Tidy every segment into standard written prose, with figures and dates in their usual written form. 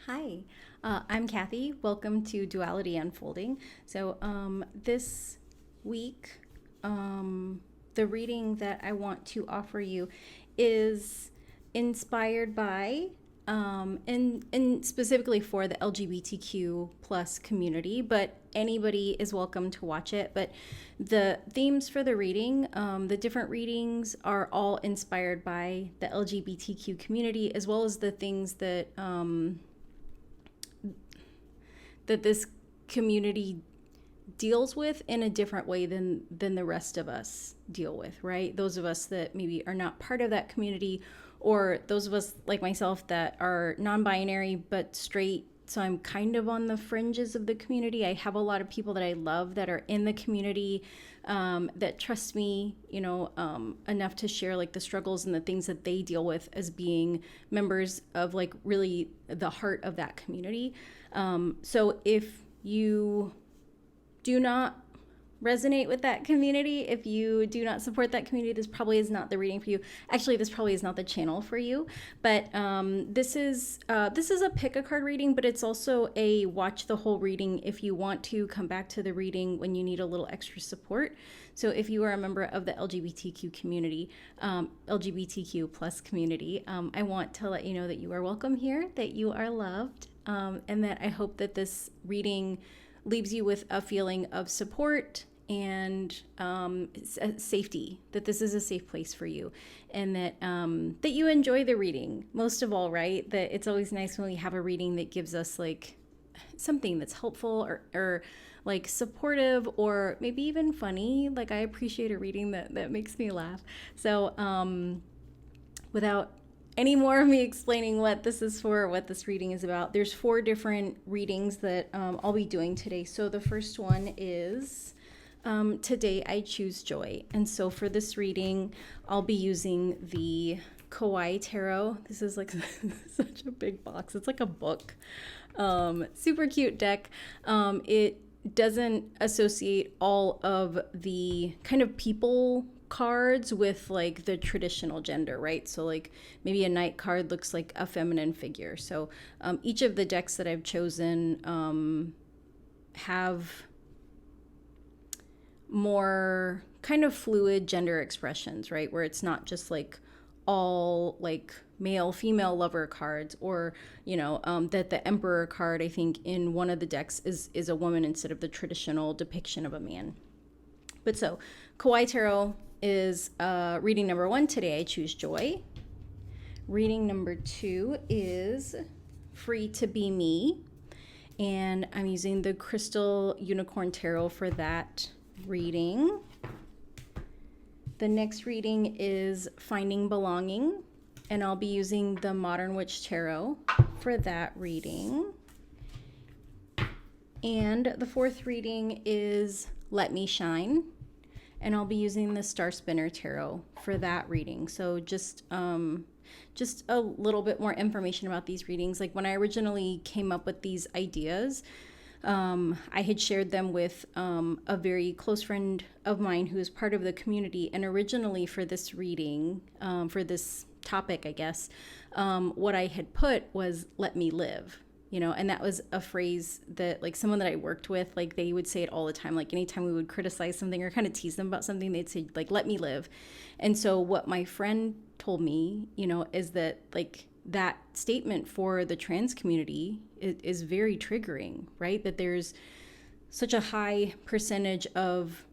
Hi, I'm Kathy. Welcome to Duality Unfolding. This week, the reading that I want to offer you is inspired by, and specifically for the LGBTQ plus community, but anybody is welcome to watch it. But the themes for the reading, the different readings are all inspired by the LGBTQ community, as well as the things that that this community deals with in a different way than the rest of us deal with, right? Those of us that maybe are not part of that community, or those of us like myself that are non-binary but straight. So I'm kind of on the fringes of the community. I have a lot of people that I love that are in the community, that trust me, enough to share like the struggles and the things that they deal with as being members of like really the heart of that community. So if you do not resonate with that community, if you do not support that community, this probably is not the reading for you. Actually, this probably is not the channel for you. But this is a pick a card reading, but it's also a watch the whole reading if you want to come back to the reading when you need a little extra support. So if you are a member of the LGBTQ community, LGBTQ plus community, I want to let you know that you are welcome here, that you are loved, and that I hope that this reading leaves you with a feeling of support and safety, that this is a safe place for you, and that that you enjoy the reading most of all, right? That it's always nice when we have a reading that gives us like something that's helpful or like supportive or maybe even funny. Like I appreciate a reading that makes me laugh. So without any more of me explaining what this is for, what this reading is about, there's 4 different readings that I'll be doing today. So the first one is Today I Choose Joy. And so for this reading, I'll be using the Kawaii Tarot. This is like such a big box. It's like a book. Super cute deck. It doesn't associate all of the kind of people cards with like the traditional gender, right? So like maybe a knight card looks like a feminine figure. So each of the decks that I've chosen have more kind of fluid gender expressions, right? Where it's not just like all like male female lover cards, or that the emperor card, I think in one of the decks is a woman instead of the traditional depiction of a man. But so Kawaii Tarot is reading number 1, Today I Choose Joy. Reading number 2 is Free to Be Me, and I'm using the Crystal Unicorn Tarot for that reading. The next reading is Finding Belonging, and I'll be using the Modern Witch Tarot for that reading. And the 4th reading is Let Me Shine, and I'll be using the Star Spinner Tarot for that reading. So just a little bit more information about these readings. Like when I originally came up with these ideas, I had shared them with a very close friend of mine who is part of the community. And originally for this reading, for this topic, I guess, what I had put was "Let me live." And that was a phrase that like someone that I worked with, like they would say it all the time. Like anytime we would criticize something or kind of tease them about something, they'd say like, "Let me live." And so what my friend told me, is that like that statement for the trans community is very triggering, right? That there's such a high percentage of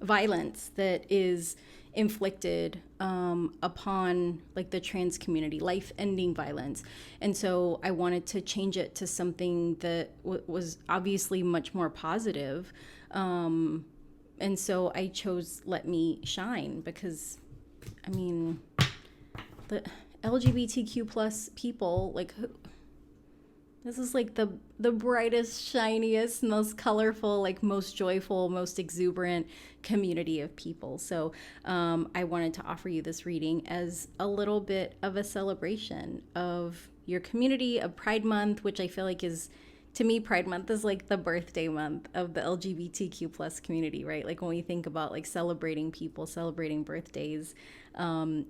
violence that is inflicted upon like the trans community, life-ending violence. And so I wanted to change it to something that was obviously much more positive. And so I chose Let Me Shine because, I mean, the LGBTQ plus people, like this is like the brightest, shiniest, most colorful, like most joyful, most exuberant community of people. So I wanted to offer you this reading as a little bit of a celebration of your community, of Pride Month, which I feel like is to me, Pride Month is like the birthday month of the LGBTQ plus community, right? Like when we think about like celebrating people, celebrating birthdays, I'm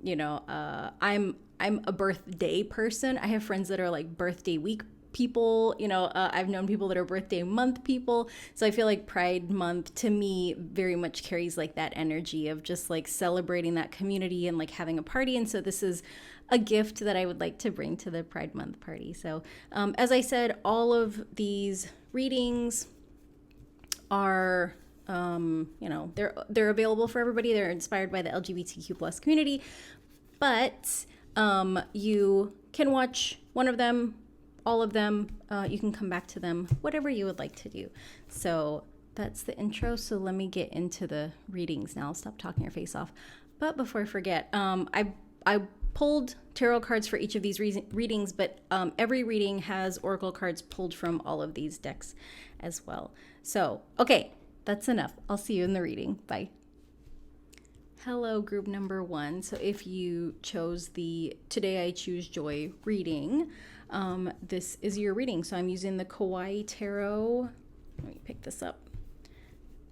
a birthday person. I have friends that are like birthday week people. I've known people that are birthday month people. So I feel like Pride Month to me very much carries like that energy of just like celebrating that community and like having a party. And so this is a gift that I would like to bring to the Pride Month party. So as I said, all of these readings are they're available for everybody. They're inspired by the LGBTQ plus community, but you can watch one of them, all of them. You can come back to them, whatever you would like to do. So that's the intro. So let me get into the readings now. I'll stop talking your face off. But before I forget, I pulled tarot cards for each of these readings, but every reading has oracle cards pulled from all of these decks as well. So, okay, that's enough. I'll see you in the reading. Bye. Hello, group number 1. So if you chose the Today I Choose Joy reading, this is your reading. So I'm using the Kawaii Tarot. Let me pick this up.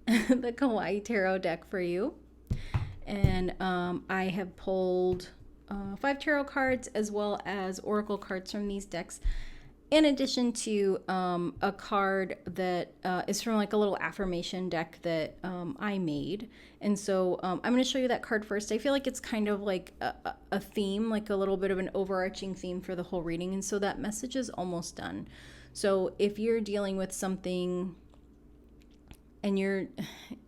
The Kawaii Tarot deck for you. And I have pulled 5 tarot cards as well as oracle cards from these decks, in addition to a card that is from like a little affirmation deck that I made. And so I'm going to show you that card first. I feel like it's kind of like a theme, like a little bit of an overarching theme for the whole reading. And so that message is almost done. So if you're dealing with something and you're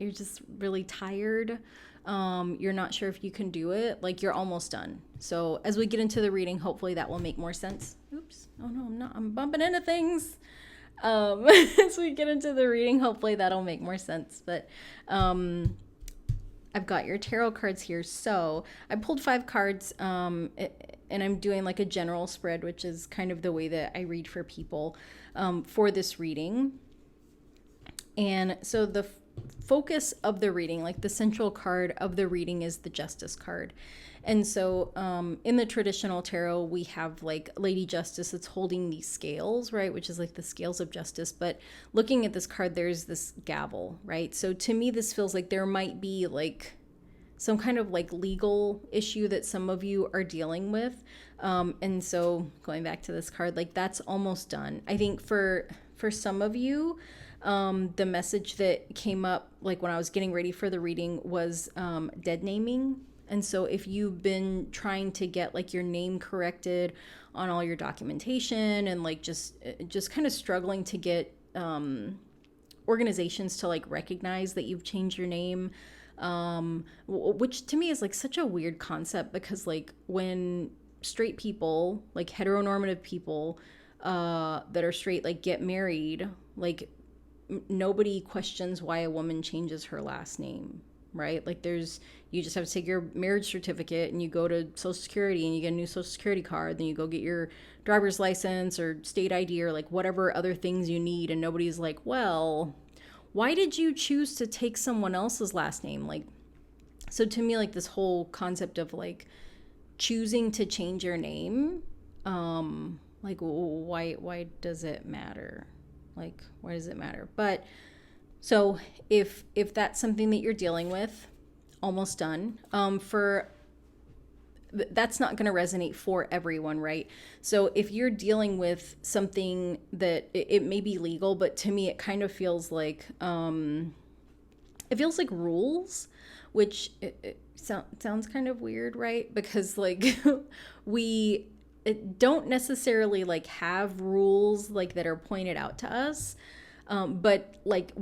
just really tired, you're not sure if you can do it, like you're almost done. So as we get into the reading, hopefully that will make more sense. Oops. Oh no, I'm bumping into things. As we get into the reading, hopefully that'll make more sense. But I've got your tarot cards here. So I pulled 5 cards, and I'm doing like a general spread, which is kind of the way that I read for people for this reading. And so the focus of the reading, like the central card of the reading, is the Justice card. And so in the traditional tarot, we have like Lady Justice that's holding these scales, right? Which is like the scales of justice. But looking at this card, there's this gavel, right? So to me, this feels like there might be like some kind of like legal issue that some of you are dealing with. And so going back to this card, like that's almost done. I think for some of you, the message that came up like when I was getting ready for the reading was dead naming. And so if you've been trying to get like your name corrected on all your documentation and like just kind of struggling to get organizations to like recognize that you've changed your name, which to me is like such a weird concept, because like when straight people, like heteronormative people that are straight, like get married, like nobody questions why a woman changes her last name, right? Like you just have to take your marriage certificate and you go to Social Security and you get a new Social Security card, then you go get your driver's license or state ID or like whatever other things you need, and nobody's like, well, why did you choose to take someone else's last name? Like, so to me, like this whole concept of like choosing to change your name, like why does it matter? Like, why does it matter? But so if that's something that you're dealing with, almost done. That's not going to resonate for everyone, right? So if you're dealing with something that it may be legal, but to me it kind of feels like rules, which it sounds kind of weird, right? Because like we don't necessarily like have rules like that are pointed out to us, but like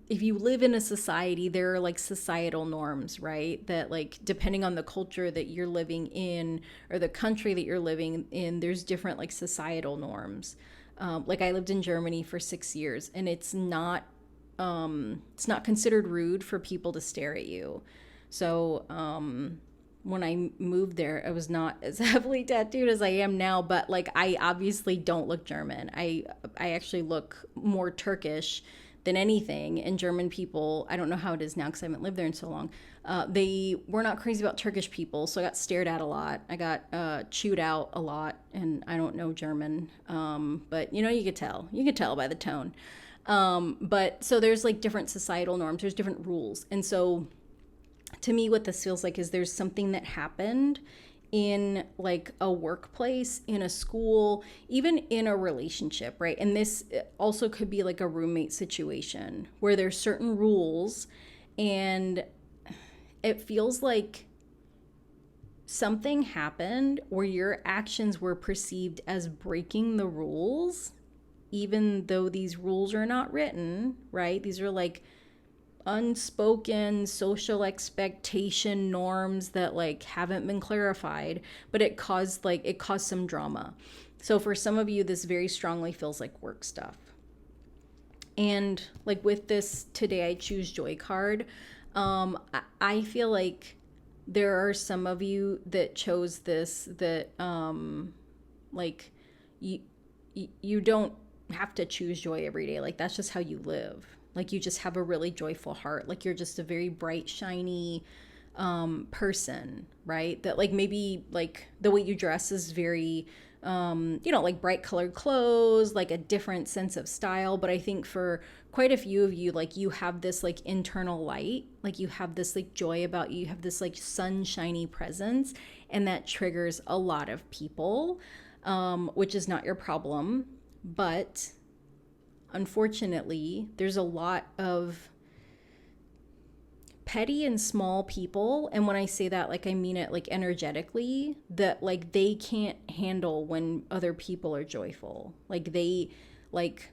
if you live in a society, there are like societal norms, right? That like depending on the culture that you're living in or the country that you're living in, there's different like societal norms. Like I lived in Germany for 6 years, and it's not considered rude for people to stare at you. So when I moved there, I was not as heavily tattooed as I am now, but like I obviously don't look German. I actually look more Turkish than anything. And German people, I don't know how it is now because I haven't lived there in so long, they were not crazy about Turkish people. So I got stared at a lot. I got chewed out a lot, and I don't know German. But you know, you could tell by the tone. But so there's like different societal norms, there's different rules. And so to me, what this feels like is there's something that happened in like a workplace, in a school, even in a relationship, right? And this also could be like a roommate situation where there's certain rules, and it feels like something happened where your actions were perceived as breaking the rules, even though these rules are not written, right? These are like unspoken social expectation norms that like haven't been clarified, but it caused some drama. So for some of you, this very strongly feels like work stuff. And like with this Today I Choose Joy card, I feel like there are some of you that chose this that like you don't have to choose joy every day. Like that's just how you live. Like you just have a really joyful heart. Like you're just a very bright, shiny person, right? That like maybe like the way you dress is very, like bright colored clothes, like a different sense of style. But I think for quite a few of you, like you have this like internal light, like you have this like joy about you, you have this like sunshiny presence, and that triggers a lot of people, which is not your problem. But unfortunately, there's a lot of petty and small people, and when I say that, like I mean it like energetically, that like they can't handle when other people are joyful. Like they like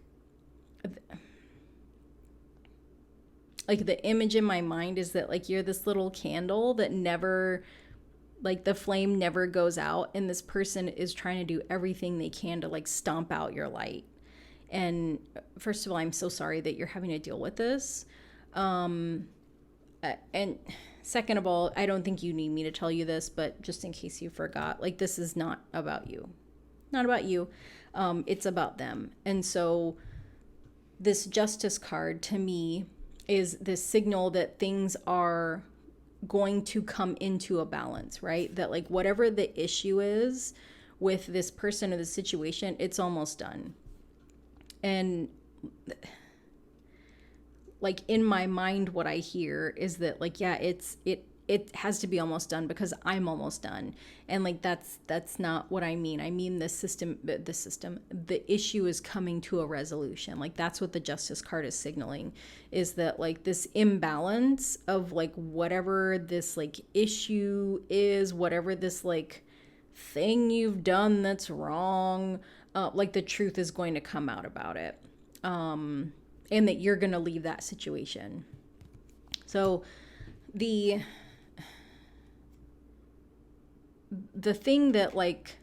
the image in my mind is that like you're this little candle that never, like the flame never goes out, and this person is trying to do everything they can to like stomp out your light. And first of all, I'm so sorry that you're having to deal with this. And second of all, I don't think you need me to tell you this, but just in case you forgot, like this is not about you. Not about you. It's about them. And so this Justice card to me is this signal that things are going to come into a balance, right? That like whatever the issue is with this person or the situation, it's almost done. And like in my mind, what I hear is that like, yeah, it has to be almost done because I'm almost done. And like, that's not what I mean. I mean, the issue is coming to a resolution. Like that's what the Justice card is signaling, is that like this imbalance of like whatever this like issue is, whatever this like thing you've done that's wrong, like the truth is going to come out about it. And that you're going to leave that situation. So the thing that like,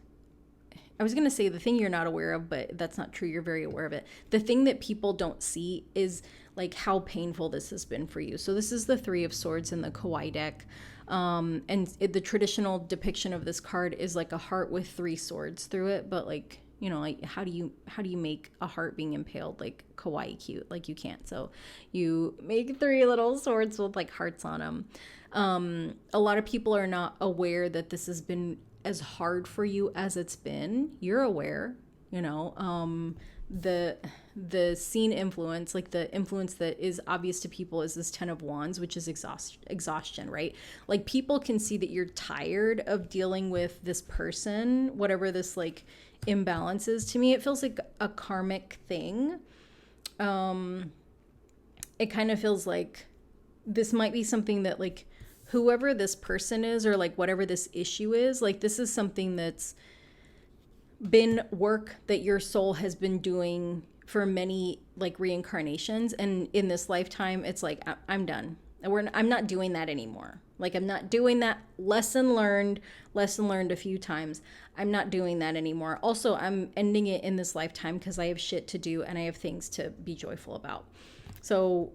I was going to say the thing you're not aware of, but that's not true. You're very aware of it. The thing that people don't see is like how painful this has been for you. So this is the Three of Swords in the Kawaii deck. The traditional depiction of this card is like a heart with three swords through it, but like, you know, like how do you make a heart being impaled like kawaii cute? Like you can't. So you make three little swords with like hearts on them. A lot of people are not aware that this has been as hard for you as it's been. You're aware, you know, the scene influence, like the influence that is obvious to people is this Ten of Wands, which is exhaustion, right? Like people can see that you're tired of dealing with this person, whatever this like imbalance is. To me, it feels like a karmic thing. It kind of feels like this might be something that like whoever this person is, or like whatever this issue is, like this is something that's been work that your soul has been doing for many like reincarnations, and in this lifetime it's like I'm done. I'm not doing that anymore. Like I'm not doing that. Lesson learned a few times. I'm not doing that anymore. Also, I'm ending it in this lifetime because I have shit to do and I have things to be joyful about. So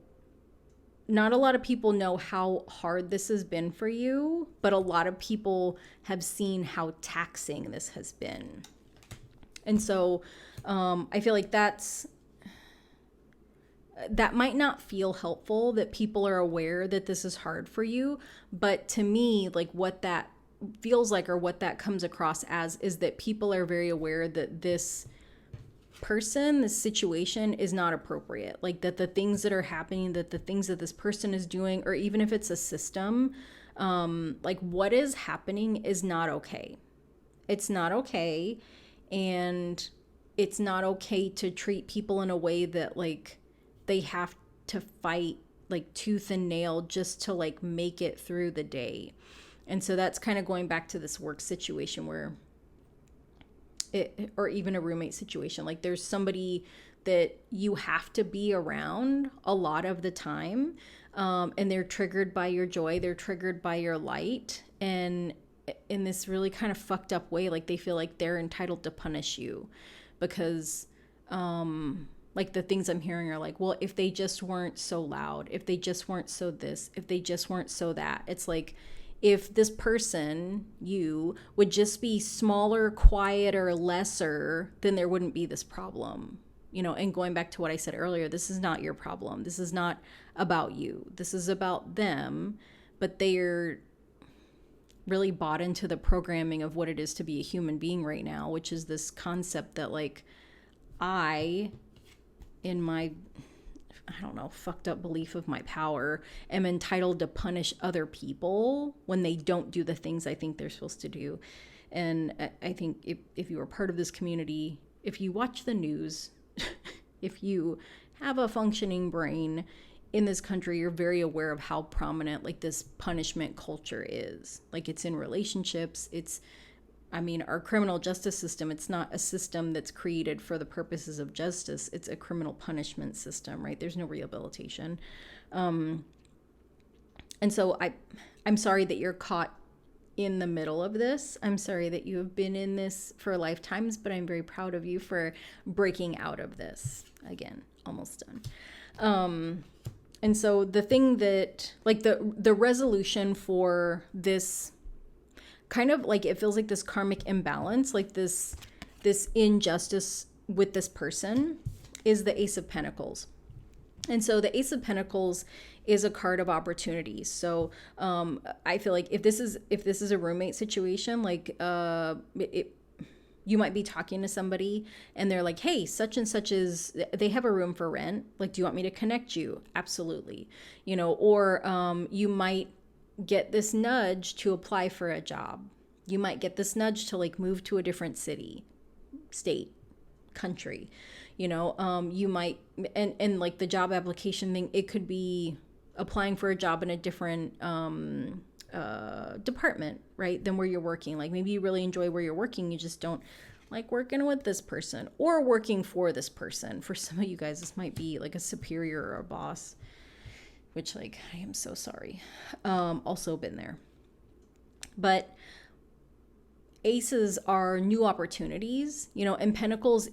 not a lot of people know how hard this has been for you, but a lot of people have seen how taxing this has been. And so I feel like that's that might not feel helpful, that people are aware that this is hard for you. But to me, like what that feels like, or what that comes across as, is that people are very aware that this person, this situation is not appropriate. Like that the things that are happening, that the things that this person is doing, or even if it's a system, like what is happening is not okay. It's not okay. And it's not okay to treat people in a way that like they have to fight like tooth and nail just to like make it through the day. And so that's kind of going back to this work situation where or even a roommate situation, like there's somebody that you have to be around a lot of the time, and they're triggered by your joy, they're triggered by your light, and in this really kind of fucked up way, like they feel like they're entitled to punish you because like the things I'm hearing are like, well, if they just weren't so loud, if they just weren't so this, if they just weren't so that. It's like, if this person, you, would just be smaller, quieter, lesser, then there wouldn't be this problem. You know, and going back to what I said earlier, this is not your problem. This is not about you. This is about them, but they're really bought into the programming of what it is to be a human being right now, which is this concept that like in my, I don't know, fucked up belief of my power, am entitled to punish other people when they don't do the things I think they're supposed to do. And I think if you are part of this community, if you watch the news, if you have a functioning brain in this country, you're very aware of how prominent like this punishment culture is. Like it's in relationships, our criminal justice system, it's not a system that's created for the purposes of justice. It's a criminal punishment system, right? There's no rehabilitation. And so I'm sorry that you're caught in the middle of this. I'm sorry that you have been in this for lifetimes, but I'm very proud of you for breaking out of this. Again, almost done. And so the thing that, like the resolution for this kind of like, it feels like this karmic imbalance, like this injustice with this person, is the Ace of Pentacles. And so the Ace of Pentacles is a card of opportunities. So I feel like if this is a roommate situation, like you might be talking to somebody and they're like, hey, such and such they have a room for rent. Like, do you want me to connect you? Absolutely. You know, or you might get this nudge to apply for a job. You might get this nudge to like move to a different city, state, country. You know, you might, and like the job application thing, it could be applying for a job in a different department, right, than where you're working. Like maybe you really enjoy where you're working, you just don't like working with this person or working for this person. For some of you guys, this might be like a superior or a boss, which like, I am so sorry. Also been there. But aces are new opportunities, you know, and pentacles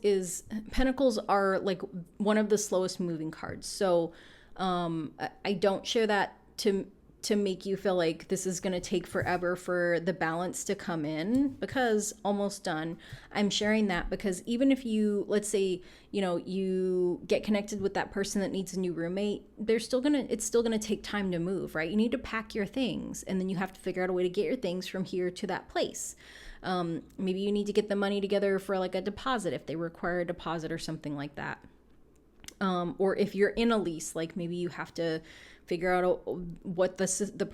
are like one of the slowest moving cards. So I don't share that to make you feel like this is going to take forever for the balance to come in, because almost done. I'm sharing that because even if you, let's say, you know, you get connected with that person that needs a new roommate, it's still going to take time to move, right? You need to pack your things, and then you have to figure out a way to get your things from here to that place. Maybe you need to get the money together for like a deposit if they require a deposit or something like that. Or if you're in a lease, like maybe you have to figure out what the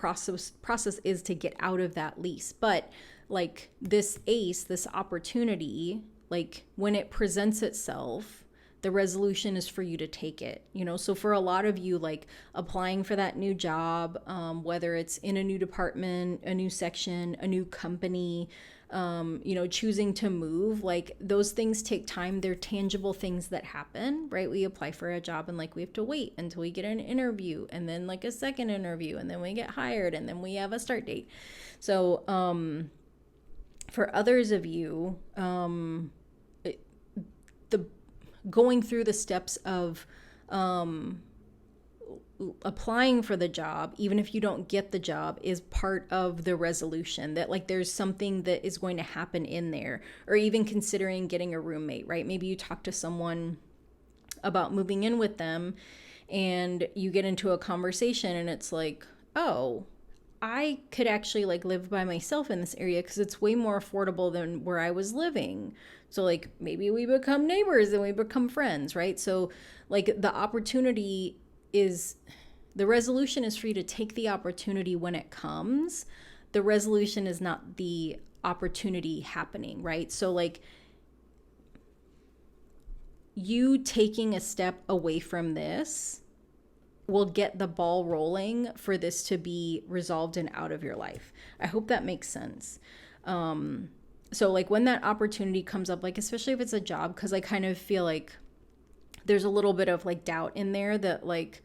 process is to get out of that lease. But like this ace, this opportunity, like when it presents itself, the resolution is for you to take it, you know? So for a lot of you, like applying for that new job, whether it's in a new department, a new section, a new company, you know, choosing to move, like those things take time. They're tangible things that happen, right? We apply for a job and like we have to wait until we get an interview, and then like a second interview, and then we get hired, and then we have a start date. So for others of you, going through the steps of applying for the job, even if you don't get the job, is part of the resolution, that like there's something that is going to happen in there. Or even considering getting a roommate, right? Maybe you talk to someone about moving in with them and you get into a conversation and it's like, oh, I could actually like live by myself in this area because it's way more affordable than where I was living. So like maybe we become neighbors and we become friends, right? So like the opportunity is, the resolution is for you to take the opportunity when it comes. The resolution is not the opportunity happening, right? So like you taking a step away from this will get the ball rolling for this to be resolved and out of your life. I hope that makes sense. So like when that opportunity comes up, like especially if it's a job, because I kind of feel like there's a little bit of like doubt in there that like,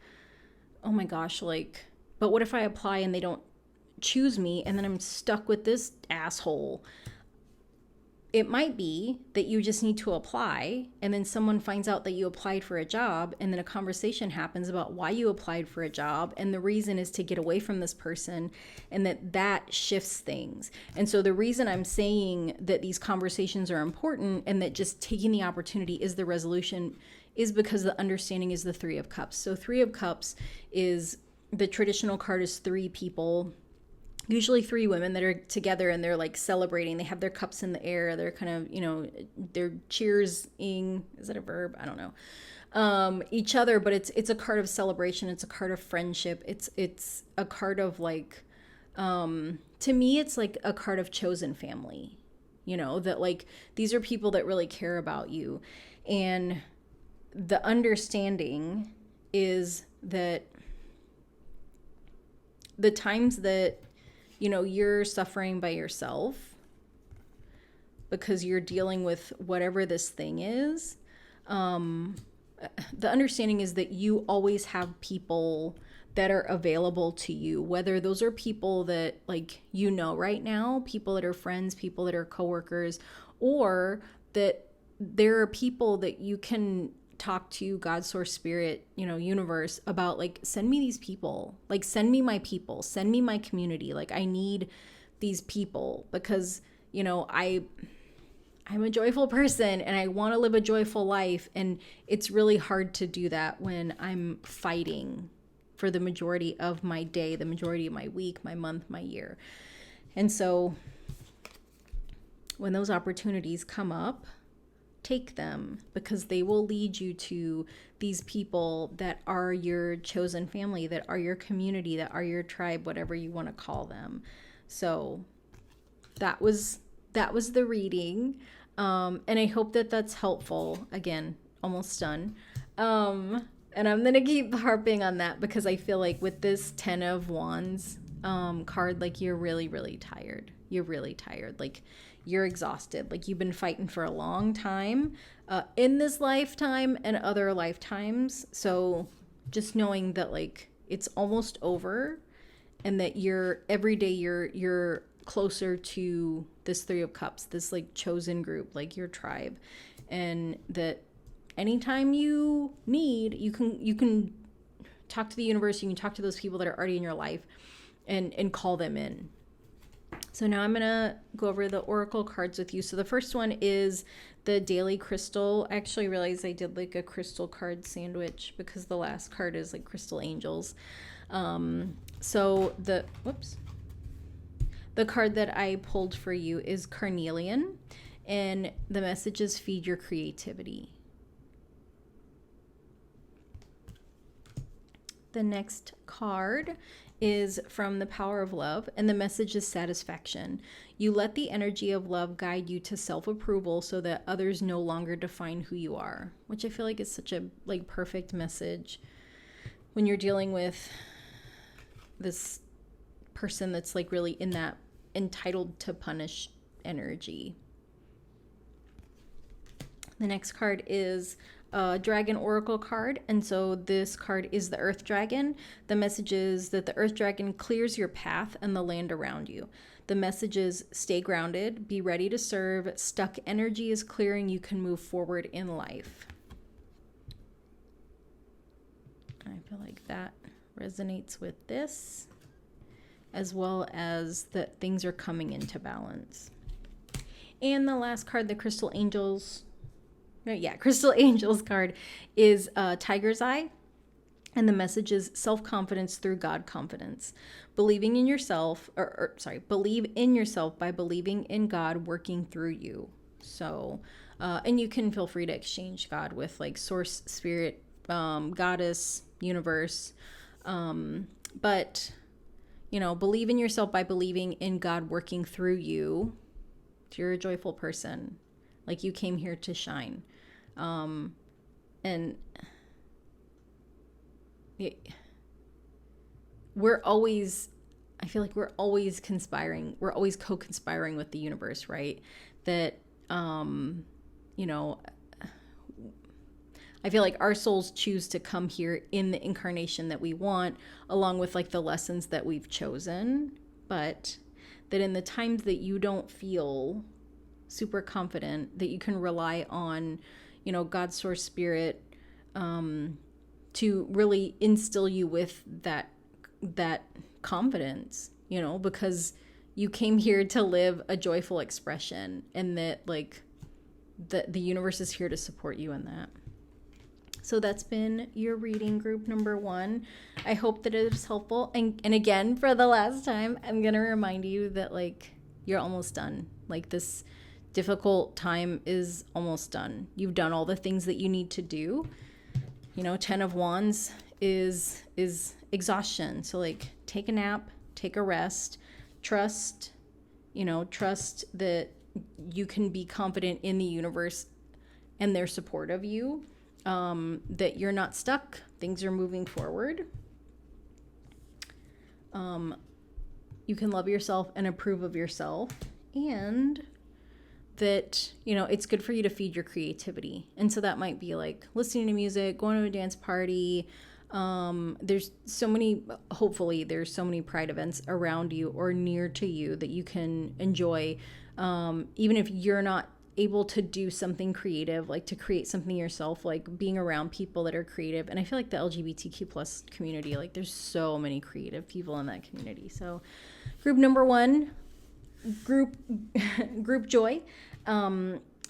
oh my gosh, like, but what if I apply and they don't choose me and then I'm stuck with this asshole? It might be that you just need to apply and then someone finds out that you applied for a job and then a conversation happens about why you applied for a job and the reason is to get away from this person, and that shifts things. And so the reason I'm saying that these conversations are important and that just taking the opportunity is the resolution is because the understanding is the Three of Cups. So Three of Cups is, the traditional card is three people, usually three women that are together and they're like celebrating. They have their cups in the air. They're kind of, you know, they're cheersing. Is that a verb? I don't know. Each other, but it's a card of celebration. It's a card of friendship. It's a card of like, to me, it's like a card of chosen family, you know, that like, these are people that really care about you. And the understanding is that the times that, you know, you're suffering by yourself because you're dealing with whatever this thing is, the understanding is that you always have people that are available to you, whether those are people that like, you know, right now, people that are friends, people that are coworkers, or that there are people that you can talk to, God, source, spirit, you know, universe, about like, send me these people, like send me my people, send me my community. Like I need these people because, you know, I'm a joyful person and I want to live a joyful life. And it's really hard to do that when I'm fighting for the majority of my day, the majority of my week, my month, my year. And so when those opportunities come up, take them, because they will lead you to these people that are your chosen family, that are your community, that are your tribe, whatever you want to call them. So that was the reading. And I hope that that's helpful. Again, almost done. And I'm going to keep harping on that because I feel like with this 10 of Wands card, like you're really, really tired. You're really tired. Like you're exhausted. Like you've been fighting for a long time in this lifetime and other lifetimes. So just knowing that like it's almost over and that every day you're closer to this Three of Cups, this like chosen group, like your tribe, and that anytime you need, you can talk to the universe, you can talk to those people that are already in your life and call them in. So now I'm going to go over the oracle cards with you. So the first one is the daily crystal. I actually realized I did like a crystal card sandwich because the last card is like crystal angels. So the card that I pulled for you is Carnelian, and the message is feed your creativity. The next card is from the Power of Love, and the message is satisfaction. You let the energy of love guide you to self-approval so that others no longer define who you are, which I feel like is such a like perfect message when you're dealing with this person that's like really in that entitled to punish energy. The next card is Dragon Oracle card, and so this card is the Earth Dragon. The message is that the Earth Dragon clears your path and the land around you. The message is stay grounded, be ready to serve, stuck energy is clearing, you can move forward in life. I feel like that resonates with this, as well as that things are coming into balance. And the last card, the Crystal Angels Crystal Angels card is Tiger's Eye. And the message is self-confidence through God confidence. Believing in yourself, believe in yourself by believing in God working through you. So, and you can feel free to exchange God with like source, spirit, goddess, universe. But, you know, believe in yourself by believing in God working through you. You're a joyful person. Like you came here to shine. And we're always, I feel like we're always conspiring. We're always co-conspiring with the universe, right? That, you know, I feel like our souls choose to come here in the incarnation that we want, along with like the lessons that we've chosen. But that in the times that you don't feel super confident, that you can rely on, you know, God's source spirit, to really instill you with that confidence, you know, because you came here to live a joyful expression, and that like the universe is here to support you in that. So that's been your reading, group number 1. I hope that it is helpful. And again, for the last time, I'm going to remind you that like you're almost done. Like this difficult time is almost done. You've done all the things that you need to do. You know, 10 of Wands is exhaustion. So like take a nap, take a rest, trust that you can be confident in the universe and their support of you. That you're not stuck. Things are moving forward. You can love yourself and approve of yourself, and that, you know, it's good for you to feed your creativity. And so that might be like listening to music, going to a dance party. There's so many, hopefully there's so many Pride events around you or near to you that you can enjoy. Even if you're not able to do something creative, like to create something yourself, like being around people that are creative. And I feel like the LGBTQ plus community, like there's so many creative people in that community. So group number 1, group joy.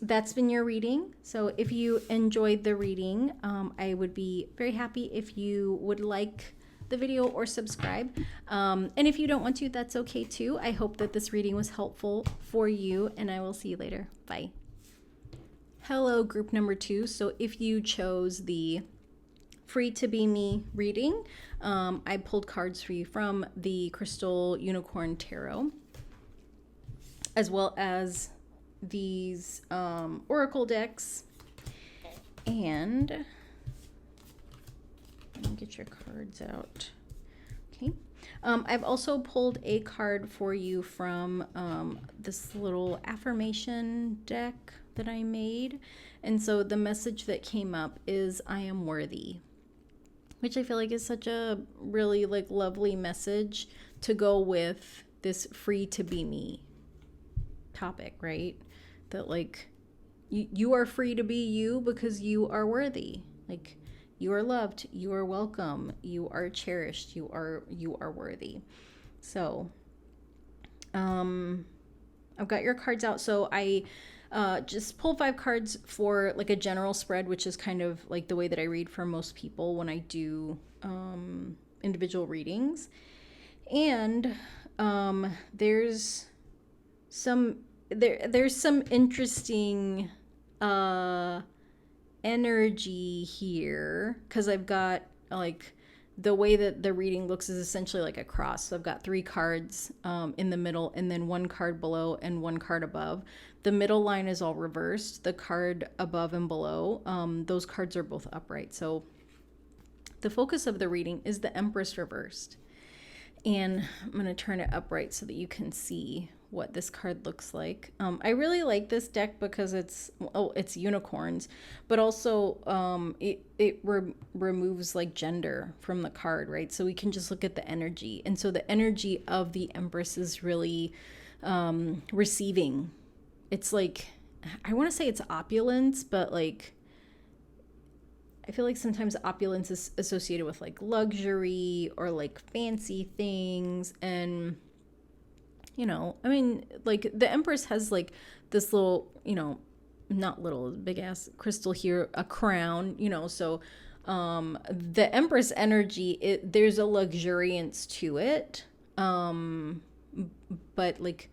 That's been your reading. So if you enjoyed the reading, I would be very happy if you would like the video or subscribe. And if you don't want to, that's okay too. I hope that this reading was helpful for you, and I will see you later. Bye. Hello, group number 2. So if you chose the Free to Be Me reading, I pulled cards for you from the Crystal Unicorn Tarot, as well as these oracle decks. And let me get your cards out. Okay. I've also pulled a card for you from this little affirmation deck that I made. And so the message that came up is I am worthy, which I feel like is such a really like lovely message to go with this free to be me topic, right? That like you are free to be you because you are worthy. Like you are loved, you are welcome, you are cherished, you are worthy. So I've got your cards out. So I just pull 5 cards for like a general spread, which is kind of like the way that I read for most people when I do individual readings. And there's some interesting energy here, because I've got like the way that the reading looks is essentially like a cross. So I've got 3 cards in the middle, and then 1 card below and 1 card above. The middle line is all reversed. The card above and below, those cards are both upright. So the focus of the reading is the Empress reversed. And I'm going to turn it upright so that you can see what this card looks like. I really like this deck because it's unicorns, but also it removes like gender from the card, right? So we can just look at the energy. And so the energy of the Empress is really receiving. It's like, I want to say it's opulence, but like I feel like sometimes opulence is associated with like luxury or like fancy things. And, you know, I mean, like the Empress has like this little, you know, not little, big ass crystal here, a crown, you know, so The Empress energy, there's a luxuriance to it. But like,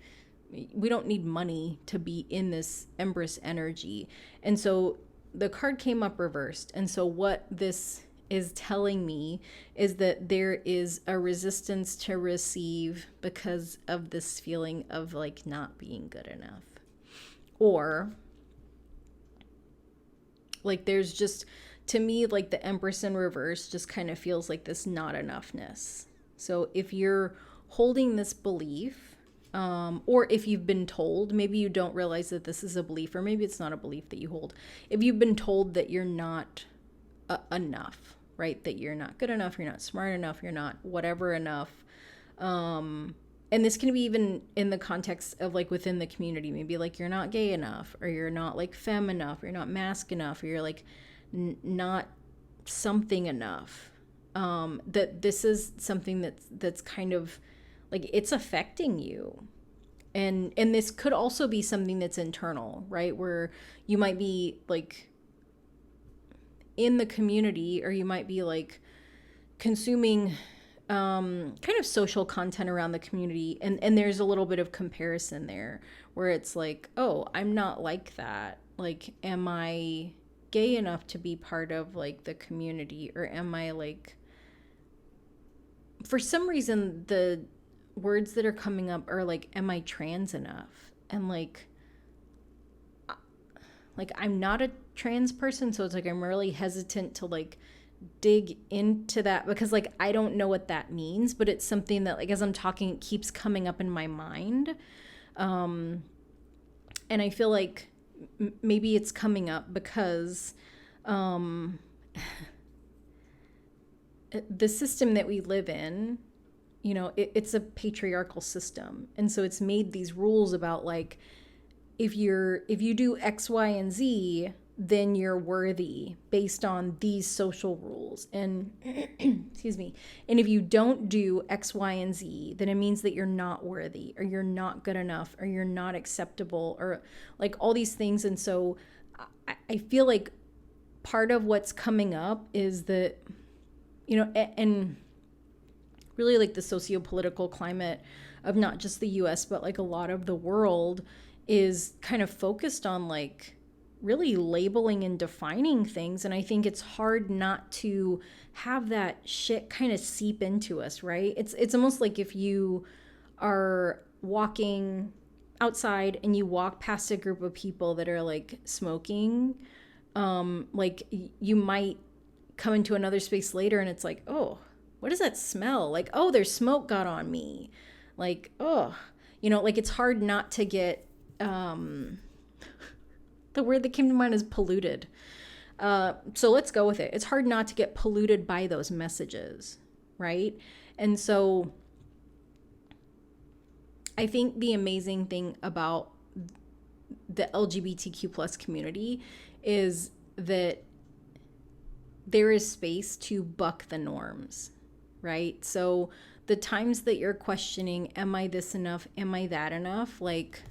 we don't need money to be in this Empress energy. And so the card came up reversed. And so what this is telling me is that there is a resistance to receive because of this feeling of like not being good enough. Or like there's just, to me, like the Empress in reverse just kind of feels like this not enoughness. So if you're holding this belief, or if you've been told, maybe you don't realize that this is a belief, or maybe it's not a belief that you hold. If you've been told that you're not enough, right? That you're not good enough, you're not smart enough, you're not whatever enough. And this can be even in the context of like within the community, maybe like you're not gay enough, or you're not like femme enough, or you're not masc enough, or you're like not something enough. That this is something that's kind of like it's affecting you. And this could also be something that's internal, right? Where you might be like in the community, or you might be like consuming kind of social content around the community, and there's a little bit of comparison there where it's like, oh, I'm not like that. Like, am I gay enough to be part of like the community, or am I like, for some reason the words that are coming up are like, am I trans enough? And like I'm not a trans person, so it's like I'm really hesitant to like dig into that, because like I don't know what that means, but it's something that like as I'm talking it keeps coming up in my mind. And I feel like maybe it's coming up because the system that we live in, you know, it's a patriarchal system. And so it's made these rules about like, if you do X, Y, and Z, then you're worthy based on these social rules. And excuse me. And if you don't do X, Y, and Z, then it means that you're not worthy, or you're not good enough, or you're not acceptable, or like all these things. And so I feel like part of what's coming up is that, you know, and really like the socio-political climate of not just the US, but like a lot of the world is kind of focused on like really labeling and defining things. And I think it's hard not to have that shit kind of seep into us, right? It's almost like if you are walking outside and you walk past a group of people that are like smoking, like you might come into another space later and it's like, oh, what does that smell? Like, oh, there's smoke got on me. Like, oh, you know, like it's hard not to get, the word that came to mind is polluted. So let's go with it. It's hard not to get polluted by those messages, right? And so I think the amazing thing about the LGBTQ plus community is that there is space to buck the norms, right? So the times that you're questioning, am I this enough? Am I that enough? Like,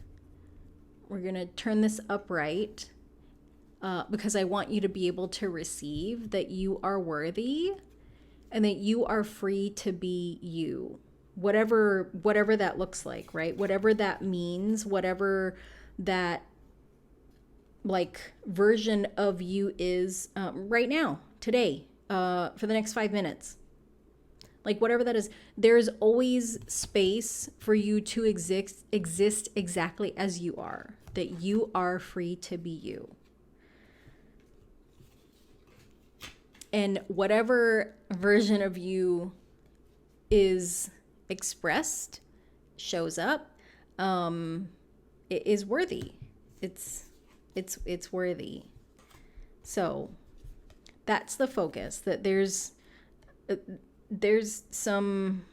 we're going to turn this upright because I want you to be able to receive that you are worthy and that you are free to be you, whatever that looks like, right? Whatever that means, whatever that like version of you is right now, today, for the next 5 minutes. Like whatever that is, there's always space for you to exist exactly as you are, that you are free to be you. And whatever version of you is expressed, shows up, it is worthy. It's worthy. So that's the focus, that there's some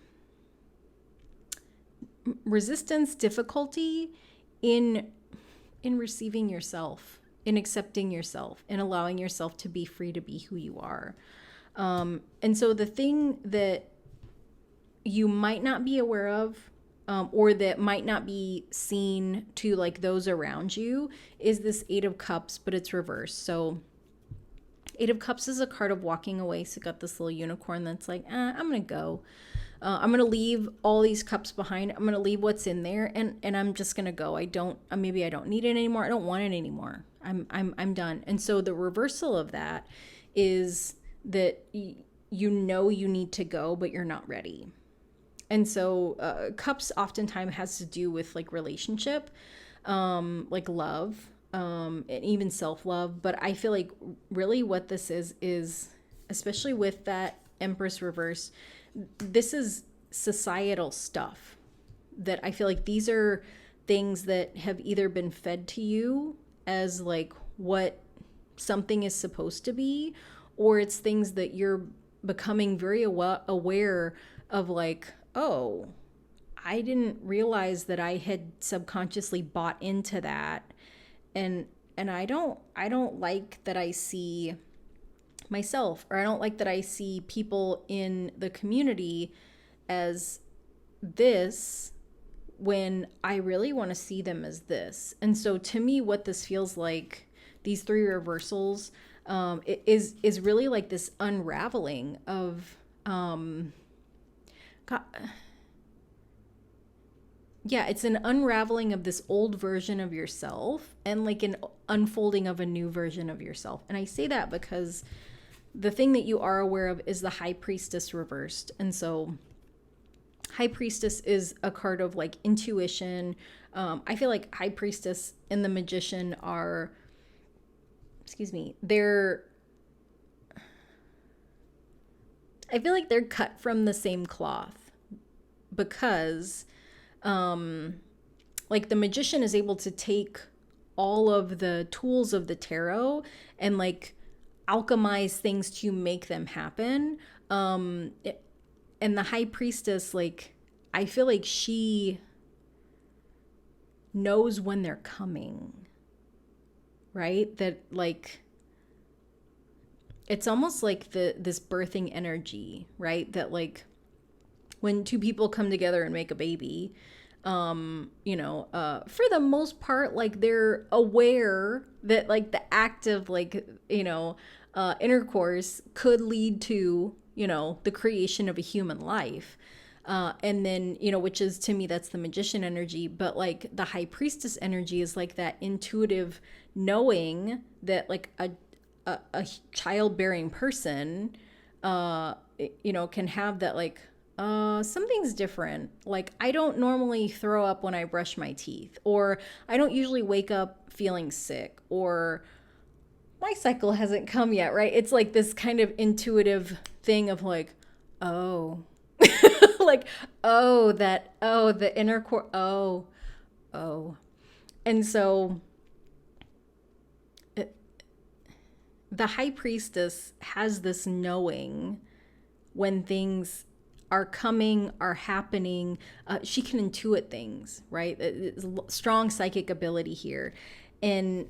resistance, difficulty in receiving yourself, in accepting yourself, in allowing yourself to be free to be who you are. And so the thing that you might not be aware of, or that might not be seen to like those around you, is this 8 of Cups, but it's reversed. So Eight of Cups is a card of walking away. So got this little unicorn that's like, I'm going to go. I'm going to leave all these cups behind. I'm going to leave what's in there, and I'm just going to go. Maybe I don't need it anymore. I don't want it anymore. I'm done. And so the reversal of that is that you need to go, but you're not ready. And so cups oftentimes has to do with like relationship, like love, and even self-love. But I feel like really what this is, especially with that Empress reverse, this is societal stuff that I feel like these are things that have either been fed to you as like what something is supposed to be, or it's things that you're becoming very aware of, like, oh, I didn't realize that I had subconsciously bought into that. And I don't like that I see myself, or I don't like that I see people in the community as this when I really want to see them as this. And so to me, what this feels like, these three reversals, is really like this unraveling of God, yeah, it's an unraveling of this old version of yourself and like an unfolding of a new version of yourself. And I say that because the thing that you are aware of is the High Priestess reversed. And so High Priestess is a card of like intuition. I feel like High Priestess and the Magician are, I feel like they're cut from the same cloth, because like the Magician is able to take all of the tools of the tarot and like alchemize things to make them happen. And the High Priestess, like, I feel like she knows when they're coming, right? That like, it's almost like this birthing energy, right? That like when two people come together and make a baby, for the most part, like they're aware that like the act of like, intercourse could lead to, the creation of a human life. And then, which is, to me, that's the Magician energy. But like the High Priestess energy is like that intuitive knowing that like a childbearing person, can have that like, something's different. Like, I don't normally throw up when I brush my teeth, or I don't usually wake up feeling sick, or my cycle hasn't come yet, right? It's like this kind of intuitive thing of like, oh, like, the inner core, oh. And so the High Priestess has this knowing when things are coming, are happening. She can intuit things, right? It's strong psychic ability here. And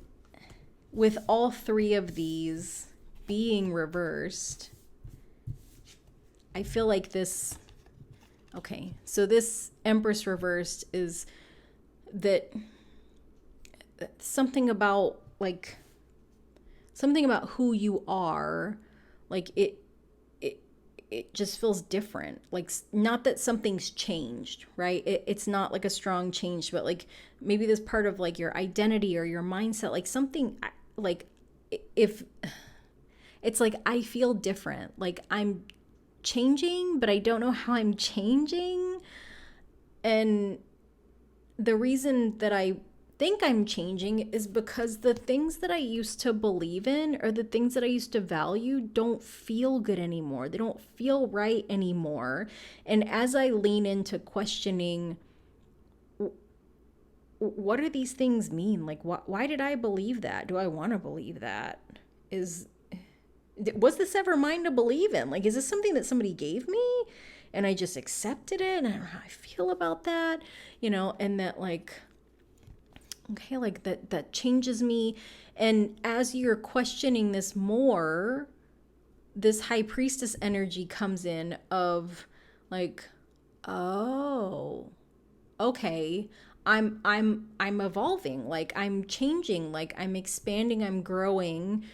with all three of these being reversed, I feel like this, okay, so this Empress reversed is that something about who you are, like it just feels different. Like, not that something's changed, right? It's not like a strong change, but like maybe this part of like your identity or your mindset, like something like, if it's like, I feel different, like I'm changing, but I don't know how I'm changing. And the reason that I think I'm changing is because the things that I used to believe in, or the things that I used to value, don't feel good anymore. They don't feel right anymore. And as I lean into questioning, what do these things mean? Like, why did I believe that? Do I want to believe that? Was this ever mine to believe in? Like, is this something that somebody gave me and I just accepted it? And I don't know how I feel about that, and that like, okay, like that changes me. And as you're questioning this more, this High Priestess energy comes in of like, oh, okay, I'm evolving, like I'm changing, like I'm expanding, I'm growing.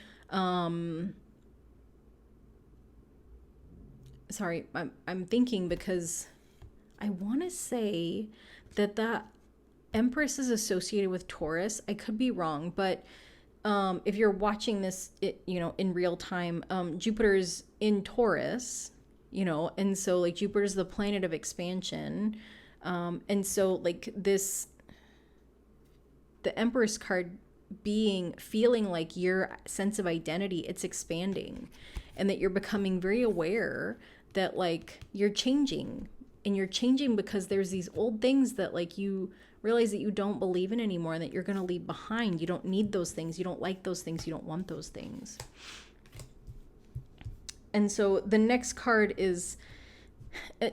sorry, I'm thinking because I want to say that the Empress is associated with Taurus. I could be wrong, but if you're watching this, in real time, Jupiter's in Taurus, and so like Jupiter's the planet of expansion, and so like this, the Empress card feeling like your sense of identity, it's expanding, and that you're becoming very aware that like you're changing, and you're changing because there's these old things that like you realize that you don't believe in anymore, and that you're going to leave behind. You don't need those things. You don't like those things. You don't want those things. And so the next card is,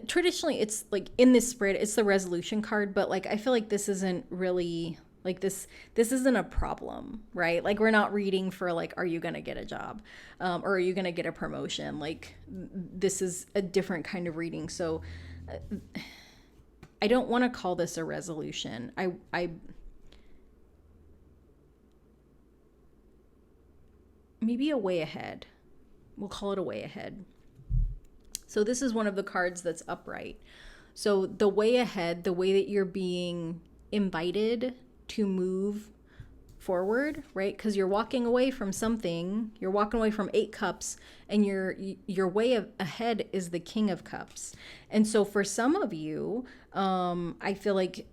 traditionally it's like in this spread, it's the resolution card, but like I feel like this isn't really like this isn't a problem, right? Like we're not reading for like, are you going to get a job, or are you going to get a promotion? Like this is a different kind of reading. So I don't want to call this a resolution. I maybe a way ahead. We'll call it a way ahead. So this is one of the cards that's upright. So the way ahead, the way that you're being invited to move forward, right? Because you're walking away from something. You're walking away from 8 cups, and your way ahead is the King of Cups. And so for some of you, I feel like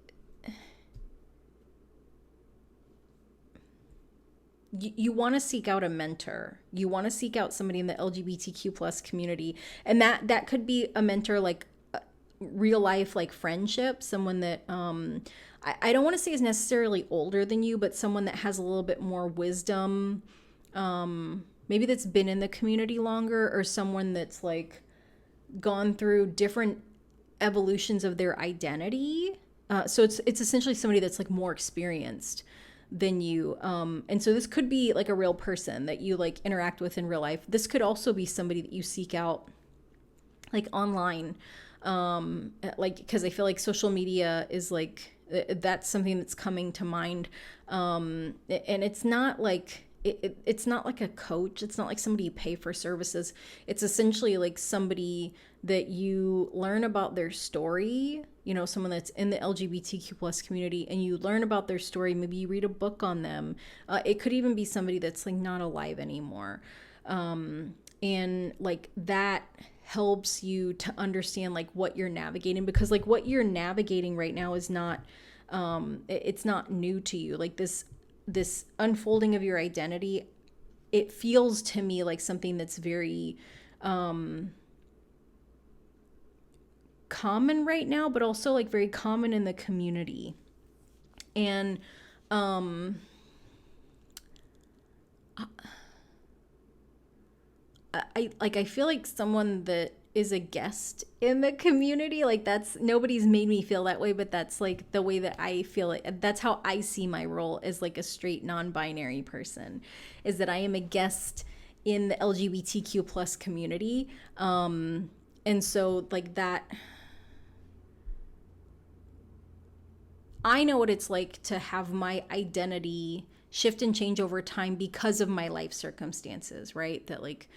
you want to seek out a mentor. You want to seek out somebody in the LGBTQ plus community, and that could be a mentor, like real life, like friendship, someone that I don't want to say is necessarily older than you, but someone that has a little bit more wisdom, maybe that's been in the community longer, or someone that's like gone through different evolutions of their identity. So it's essentially somebody that's like more experienced than you. And so this could be like a real person that you like interact with in real life. This could also be somebody that you seek out like online. Like, because I feel like social media is like, that's something that's coming to mind. And it's not like, it's not like a coach. It's not like somebody you pay for services. It's essentially like somebody that you learn about their story, someone that's in the LGBTQ plus community, and you learn about their story. Maybe you read a book on them. It could even be somebody that's like not alive anymore. And like that helps you to understand like what you're navigating, because like what you're navigating right now is not, it's not new to you. Like this unfolding of your identity, it feels to me like something that's very common right now, but also like very common in the community. And I feel like someone that is a guest in the community, like that's, nobody's made me feel that way, but that's like the way that I feel it. That's how I see my role as like a straight non-binary person, is that I am a guest in the LGBTQ plus community. And so like that, I know what it's like to have my identity shift and change over time because of my life circumstances, right? That like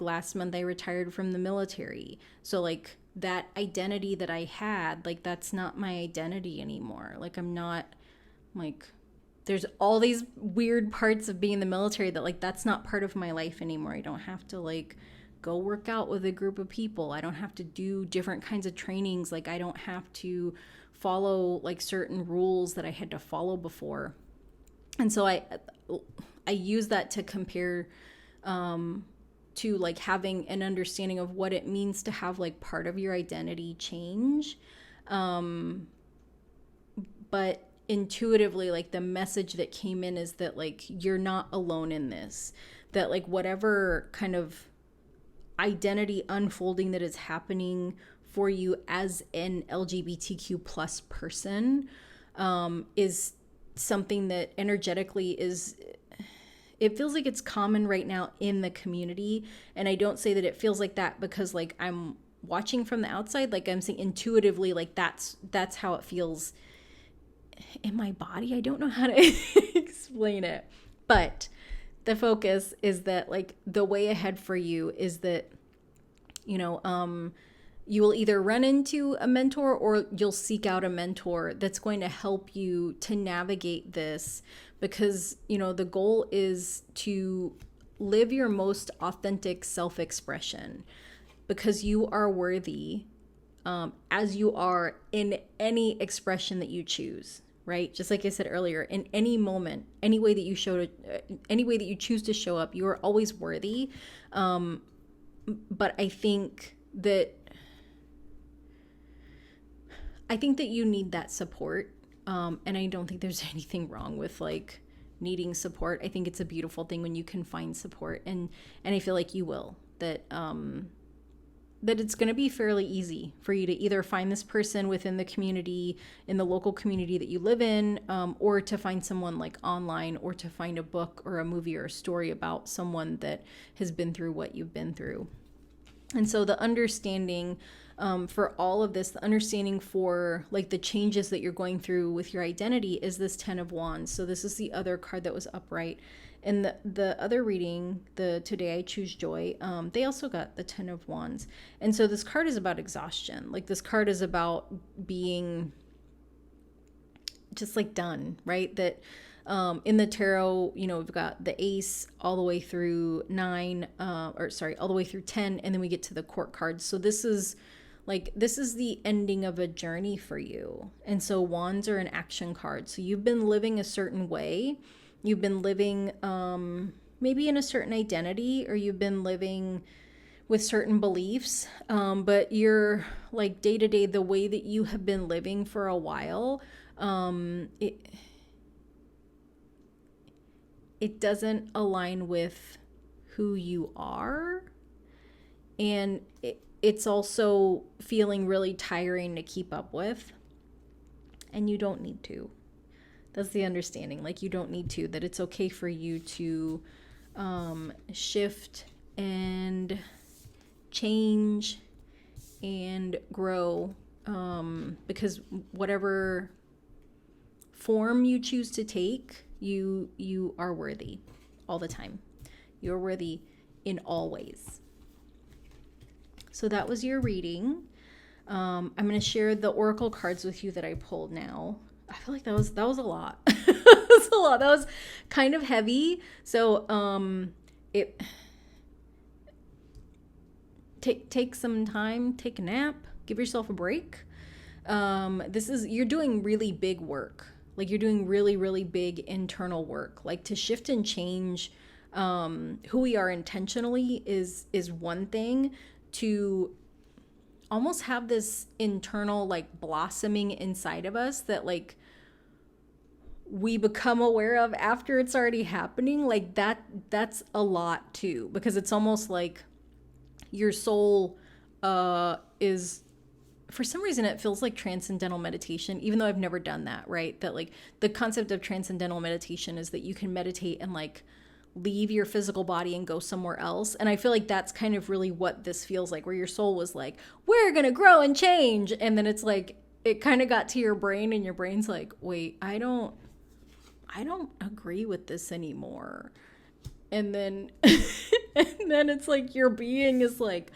last month I retired from the military. So like that identity that I had, like that's not my identity anymore. Like I'm not, like there's all these weird parts of being in the military that like that's not part of my life anymore. I don't have to like go work out with a group of people. I don't have to do different kinds of trainings. Like I don't have to follow like certain rules that I had to follow before. And so I use that to compare to like having an understanding of what it means to have like part of your identity change. But intuitively, like the message that came in is that like you're not alone in this, that like whatever kind of identity unfolding that is happening for you as an LGBTQ plus person is something that energetically is, it feels like it's common right now in the community. And I don't say that it feels like that because like I'm watching from the outside, like I'm saying intuitively, like that's how it feels in my body. I don't know how to explain it, but the focus is that like the way ahead for you is that You will either run into a mentor or you'll seek out a mentor that's going to help you to navigate this, because, the goal is to live your most authentic self-expression, because you are worthy, as you are in any expression that you choose, right? Just like I said earlier, in any moment, any way that you choose to show up, you are always worthy. But I think that you need that support. And I don't think there's anything wrong with like needing support. I think it's a beautiful thing when you can find support, and I feel like you will, that it's going to be fairly easy for you to either find this person within the community, in the local community that you live in, or to find someone like online, or to find a book or a movie or a story about someone that has been through what you've been through. And so the understanding for all of this, the understanding for like the changes that you're going through with your identity, is this 10 of Wands. So this is the other card that was upright. And the other reading, the Today I Choose Joy, they also got the 10 of Wands. And so this card is about exhaustion. Like this card is about being just like done, right? That in the tarot, we've got the Ace all the way through all the way through 10, and then we get to the Court cards. So this is the ending of a journey for you. And so Wands are an action card. So you've been living a certain way. You've been living maybe in a certain identity, or you've been living with certain beliefs. But you're like day to day, the way that you have been living for a while, it doesn't align with who you are. And it's also feeling really tiring to keep up with. And you don't need to. That's the understanding. Like, you don't need to, that it's okay for you to shift and change and grow, because whatever form you choose to take, you are worthy all the time. You're worthy in all ways. So that was your reading. I'm going to share the oracle cards with you that I pulled now. I feel like that was a lot. That was a lot. That was kind of heavy. So take some time, take a nap, give yourself a break. You're doing really big work. Like, you're doing really, really big internal work. Like, to shift and change who we are intentionally is one thing. To almost have this internal like blossoming inside of us that like we become aware of after it's already happening, like that's a lot too, because it's almost like your soul is, for some reason it feels like transcendental meditation, even though I've never done that, right? That like the concept of transcendental meditation is that you can meditate and like leave your physical body and go somewhere else. And I feel like that's kind of really what this feels like, where your soul was like, we're gonna grow and change, and then it's like it kind of got to your brain, and your brain's like, wait, I don't agree with this anymore. And then it's like your being is like,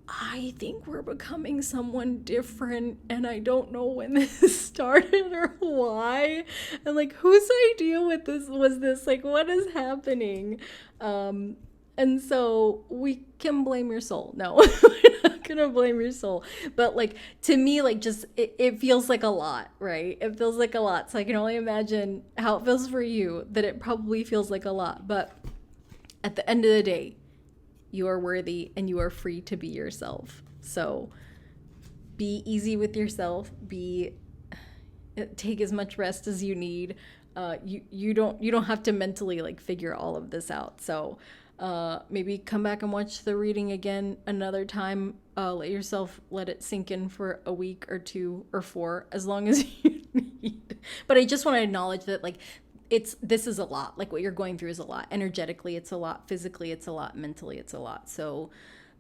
I think we're becoming someone different, and I don't know when this started or why, and like whose idea was this, like what is happening? And so we can blame your soul. No, we're not gonna blame your soul, but like to me, like just it feels like a lot, right? It feels like a lot, so I can only imagine how it feels for you, that it probably feels like a lot. But at the end of the day, you are worthy and you are free to be yourself. So be easy with yourself. Take as much rest as you need. You don't have to mentally like figure all of this out. So maybe come back and watch the reading again another time. Let it sink in for a week or 2 or 4, as long as you need. But I just want to acknowledge that like this is a lot. Like what you're going through is a lot. Energetically, it's a lot. Physically, it's a lot. Mentally, it's a lot. So,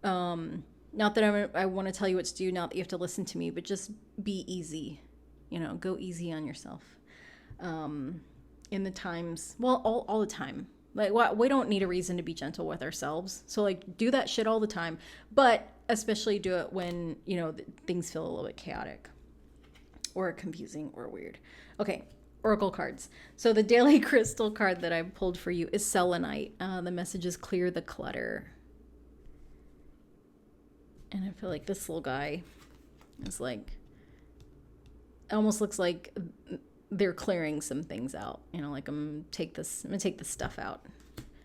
not that I want to tell you what to do, not that you have to listen to me, but just be easy. Go easy on yourself. In the times, well, all the time. Like, what? We don't need a reason to be gentle with ourselves. So, like, do that shit all the time. But especially do it when, you know, things feel a little bit chaotic or confusing or weird. Okay, oracle cards. So the daily crystal card that I pulled for you is selenite. The message is clear the clutter. And I feel like this little guy is like, almost looks like they're clearing some things out. You know, like I'm gonna take this stuff out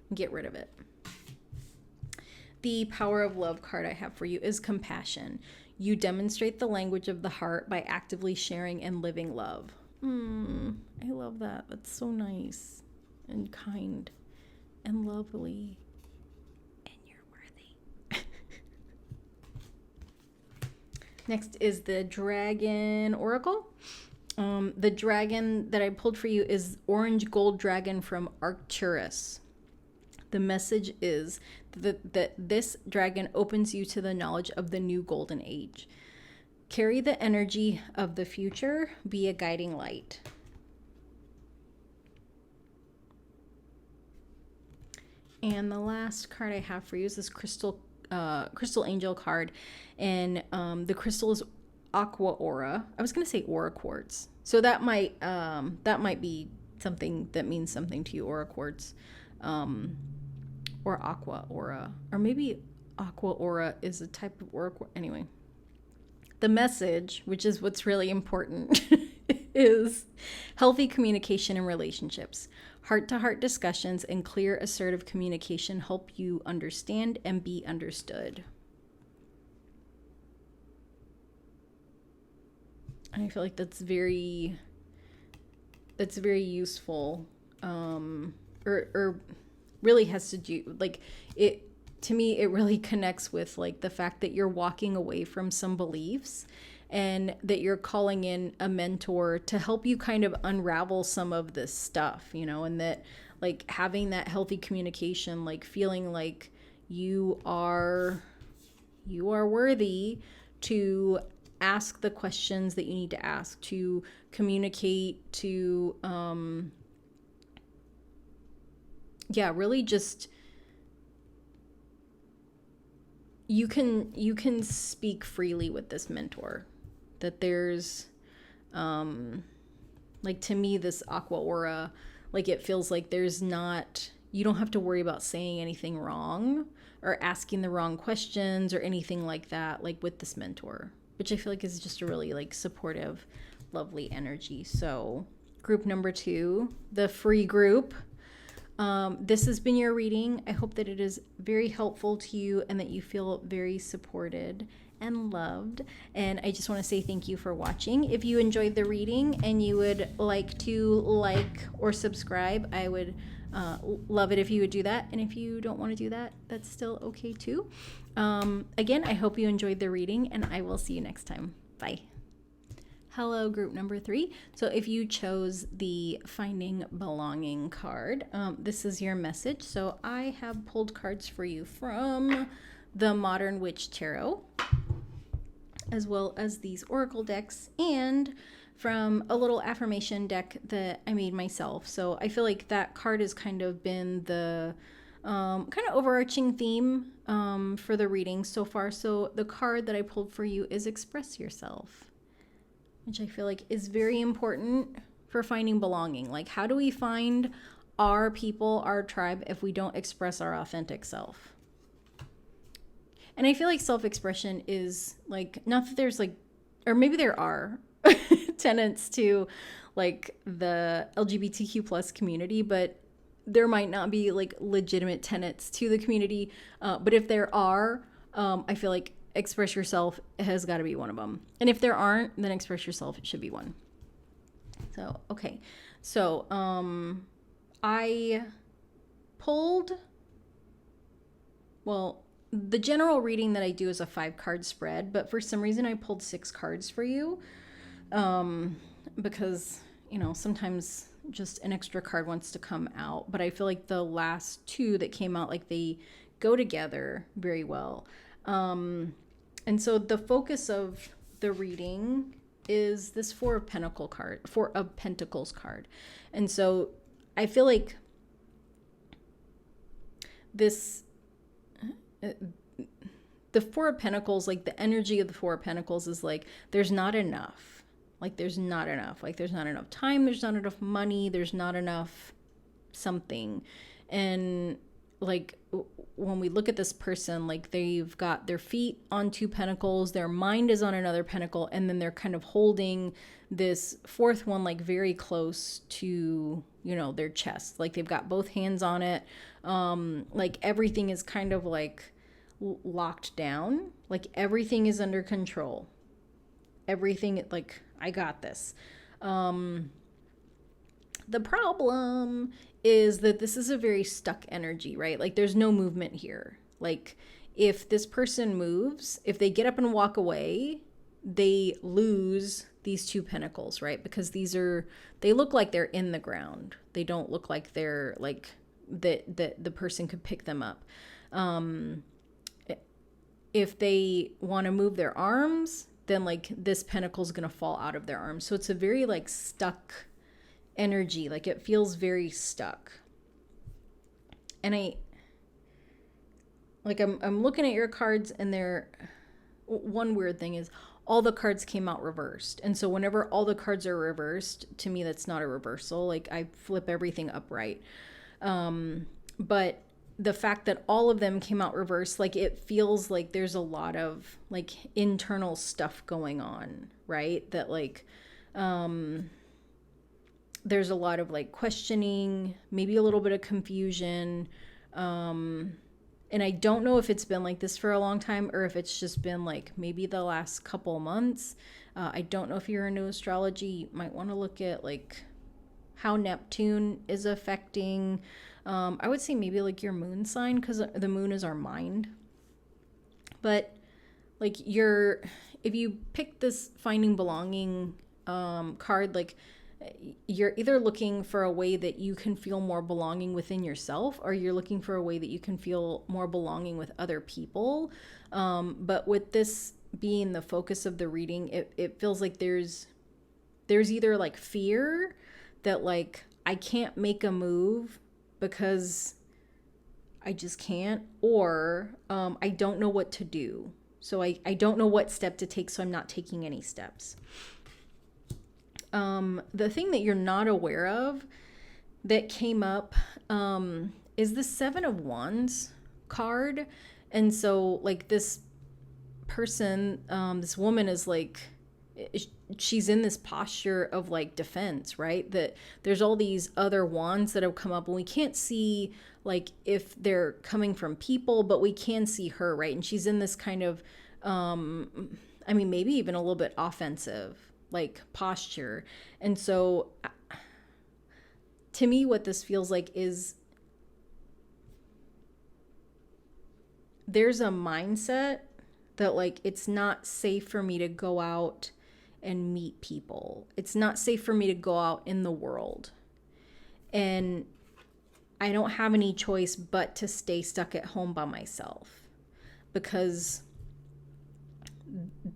and get rid of it. The power of love card I have for you is compassion. You demonstrate the language of the heart by actively sharing and living love. I love that. That's so nice and kind and lovely. And you're worthy. Next is the Dragon Oracle. The dragon that I pulled for you is Orange Gold Dragon from Arcturus. The message is that this dragon opens you to the knowledge of the new golden age. Carry the energy of the future. Be a guiding light. And the last card I have for you is this crystal angel card. And the crystal is aqua aura. I was going to say aura quartz. So that might be something that means something to you, aura quartz. Or aqua aura, or maybe aqua aura is a type of aura. Anyway, the message, which is what's really important, is healthy communication in relationships. Heart-to-heart discussions and clear, assertive communication help you understand and be understood. And I feel like that's very useful, or really has to do, like, it, to me, it really connects with like the fact that you're walking away from some beliefs and that you're calling in a mentor to help you kind of unravel some of this stuff, you know, and that like having that healthy communication, like feeling like you are worthy to ask the questions that you need to ask, to communicate, to really just you can speak freely with this mentor. That there's like, to me, this aqua aura, like, it feels like you don't have to worry about saying anything wrong or asking the wrong questions or anything like that, like with this mentor, which I feel like is just a really like supportive, lovely energy. So group number 2, the free group. This has been your reading. I hope that it is very helpful to you and that you feel very supported and loved. And I just want to say thank you for watching. If you enjoyed the reading and you would like to like or subscribe, I would love it if you would do that. And if you don't want to do that, that's still okay too. Again, I hope you enjoyed the reading, and I will see you next time. Bye. Hello, group number 3. So if you chose the Finding Belonging card, this is your message. So I have pulled cards for you from the Modern Witch Tarot, as well as these oracle decks, and from a little affirmation deck that I made myself. So I feel like that card has kind of been the kind of overarching theme for the reading so far. So the card that I pulled for you is Express Yourself, which I feel like is very important for finding belonging. Like, how do we find our people, our tribe, if we don't express our authentic self? And I feel like self-expression is like, not that there's like, or maybe there are tenets to like the LGBTQ plus community, but there might not be like legitimate tenets to the community. But if there are, I feel like Express Yourself has got to be one of them. And if there aren't, then Express Yourself should be one. So, okay. So, I pulled, well, the general reading that I do is a 5-card spread, but for some reason I pulled 6 cards for you. Because, you know, sometimes just an extra card wants to come out, but I feel like the last 2 that came out, like, they go together very well. And so the focus of the reading is this 4 of Pentacles card. And so I feel like this, the Four of Pentacles, like the energy of the Four of Pentacles is like, there's not enough. Like there's not enough. Like there's not enough time. There's not enough money. There's not enough something. And like when we look at this person, like they've got their feet on two pentacles, their mind is on another pentacle, and then they're kind of holding this fourth one like very close to, you know, their chest. Like they've got both hands on it. Like everything is kind of like locked down. Like everything is under control. Everything, like, I got this. The problem is that this is a very stuck energy, right? Like there's no movement here. Like if this person moves, if they get up and walk away, they lose these two pentacles, right? Because they look like they're in the ground. They don't look like they're like that the person could pick them up. If they want to move their arms, then like this pentacle is going to fall out of their arms. So it's a very like stuck energy. Like it feels very stuck. And I'm looking at your cards, and one weird thing is all the cards came out reversed. And so whenever all the cards are reversed, to me, that's not a reversal. Like I flip everything upright. But the fact that all of them came out reversed, like it feels like there's a lot of like internal stuff going on, right? That like, there's a lot of like questioning, maybe a little bit of confusion. And I don't know if it's been like this for a long time or if it's just been like maybe the last couple months. I don't know if you're into astrology. You might want to look at like how Neptune is affecting, I would say maybe like your moon sign, because the moon is our mind. But like if you pick this finding belonging card, like you're either looking for a way that you can feel more belonging within yourself, or you're looking for a way that you can feel more belonging with other people. But with this being the focus of the reading, it feels like there's either like fear that like I can't make a move because I just can't, or I don't know what to do. So I don't know what step to take, so I'm not taking any steps. The thing that you're not aware of that came up is the Seven of Wands card. And so like this person, this woman is like, she's in this posture of like defense, right? That there's all these other wands that have come up, and we can't see like if they're coming from people, but we can see her, right? And she's in this kind of, maybe even a little bit offensive like posture. And so to me, what this feels like is there's a mindset that like, it's not safe for me to go out and meet people. It's not safe for me to go out in the world. And I don't have any choice but to stay stuck at home by myself, because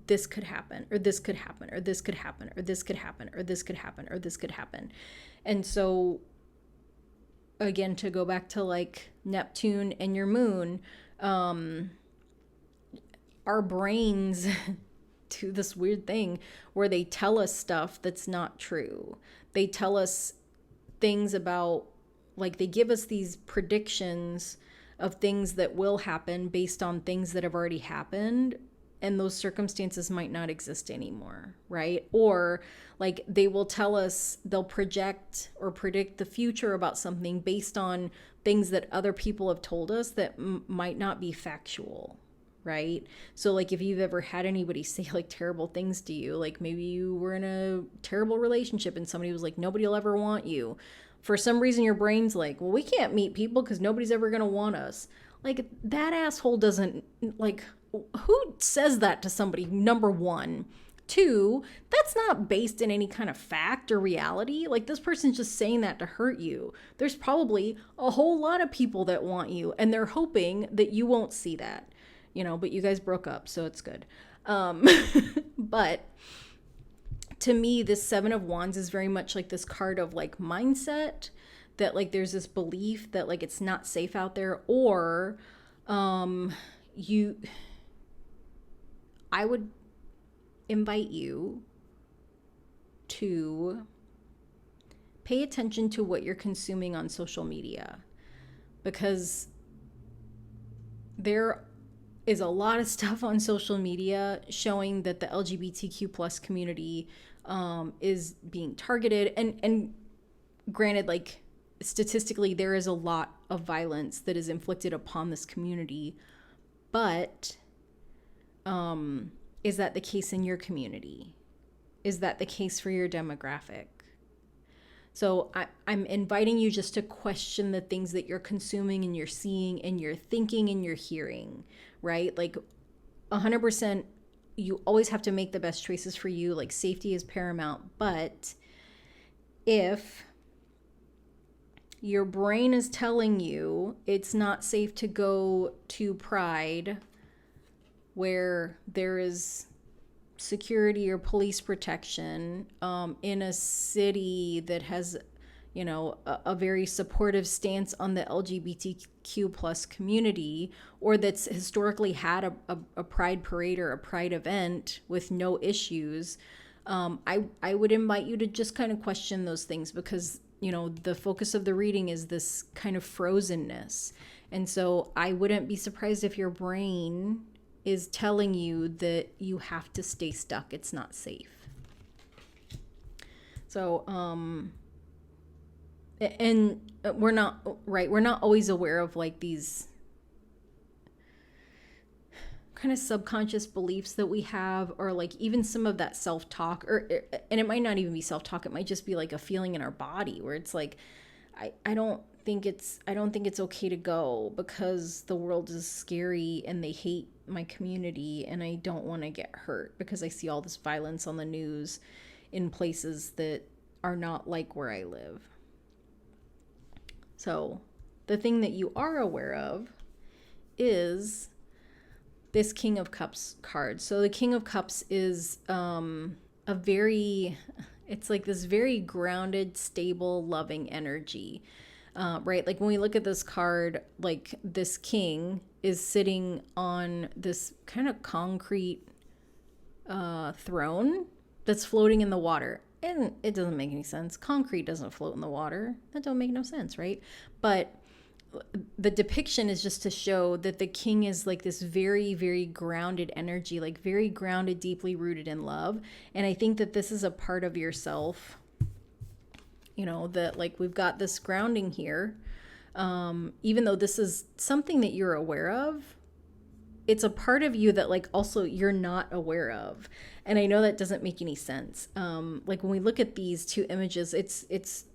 this could happen, or this could happen, or this could happen, or this could happen, or this could happen, or this could happen. And so again, to go back to like Neptune and your moon, our brains do this weird thing where they tell us stuff that's not true. They tell us things about, like, they give us these predictions of things that will happen based on things that have already happened, and those circumstances might not exist anymore, right? Or like they will tell us, they'll project or predict the future about something based on things that other people have told us that might not be factual, right? So like if you've ever had anybody say like terrible things to you, like maybe you were in a terrible relationship and somebody was like, nobody will ever want you. For some reason your brain's like, well, we can't meet people because nobody's ever going to want us. Like, that asshole doesn't, like, who says that to somebody? Number one. Two, that's not based in any kind of fact or reality. Like, this person's just saying that to hurt you. There's probably a whole lot of people that want you, and they're hoping that you won't see that, you know, but you guys broke up, so it's good. But to me, this Seven of Wands is very much like this card of like mindset, that like there's this belief that like it's not safe out there, or you I would invite you to pay attention to what you're consuming on social media, because there is a lot of stuff on social media showing that the LGBTQ plus community is being targeted. And granted, like statistically, there is a lot of violence that is inflicted upon this community. But is that the case in your community? Is that the case for your demographic? So I'm inviting you just to question the things that you're consuming and you're seeing and you're thinking and you're hearing, right? Like 100%, you always have to make the best choices for you. Like safety is paramount. But if your brain is telling you it's not safe to go to Pride where there is security or police protection in a city that has, you know, a very supportive stance on the LGBTQ plus community, or that's historically had a pride parade or a pride event with no issues, I would invite you to just kind of question those things, because, you know, the focus of the reading is this kind of frozenness. And so I wouldn't be surprised if your brain is telling you that you have to stay stuck. It's not safe. So, and we're not, right, we're not always aware of like these kind of subconscious beliefs that we have, or like even some of that self-talk, and it might not even be self-talk. It might just be like a feeling in our body where it's like, I don't think it's okay to go because the world is scary and they hate my community and I don't want to get hurt because I see all this violence on the news in places that are not like where I live. So the thing that you are aware of is this King of Cups card. So the King of Cups is it's like this very grounded, stable, loving energy. Right? Like when we look at this card, like this king is sitting on this kind of concrete throne that's floating in the water. And it doesn't make any sense. Concrete doesn't float in the water. That don't make no sense, right? But the depiction is just to show that the king is like this very, very grounded energy, like very grounded, deeply rooted in love. And I think that this is a part of yourself, you know, that like we've got this grounding here. Even though this is something that you're aware of, it's a part of you that like also you're not aware of. And I know that doesn't make any sense. Like when we look at these two images, it's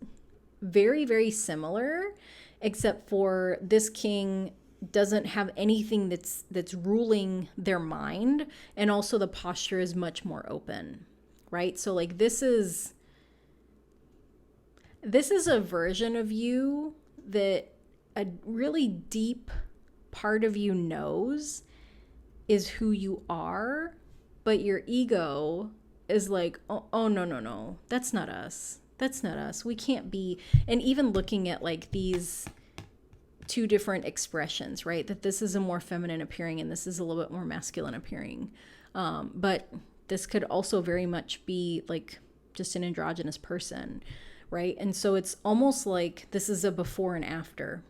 very, very similar, except for this king doesn't have anything that's ruling their mind, and also the posture is much more open, right? So like this is a version of you that a really deep part of you knows is who you are, but your ego is like, oh no, that's not us. That's not us. We can't be. And even looking at like these two different expressions, right? That this is a more feminine appearing and this is a little bit more masculine appearing. But this could also very much be like just an androgynous person, right? And so it's almost like this is a before and after.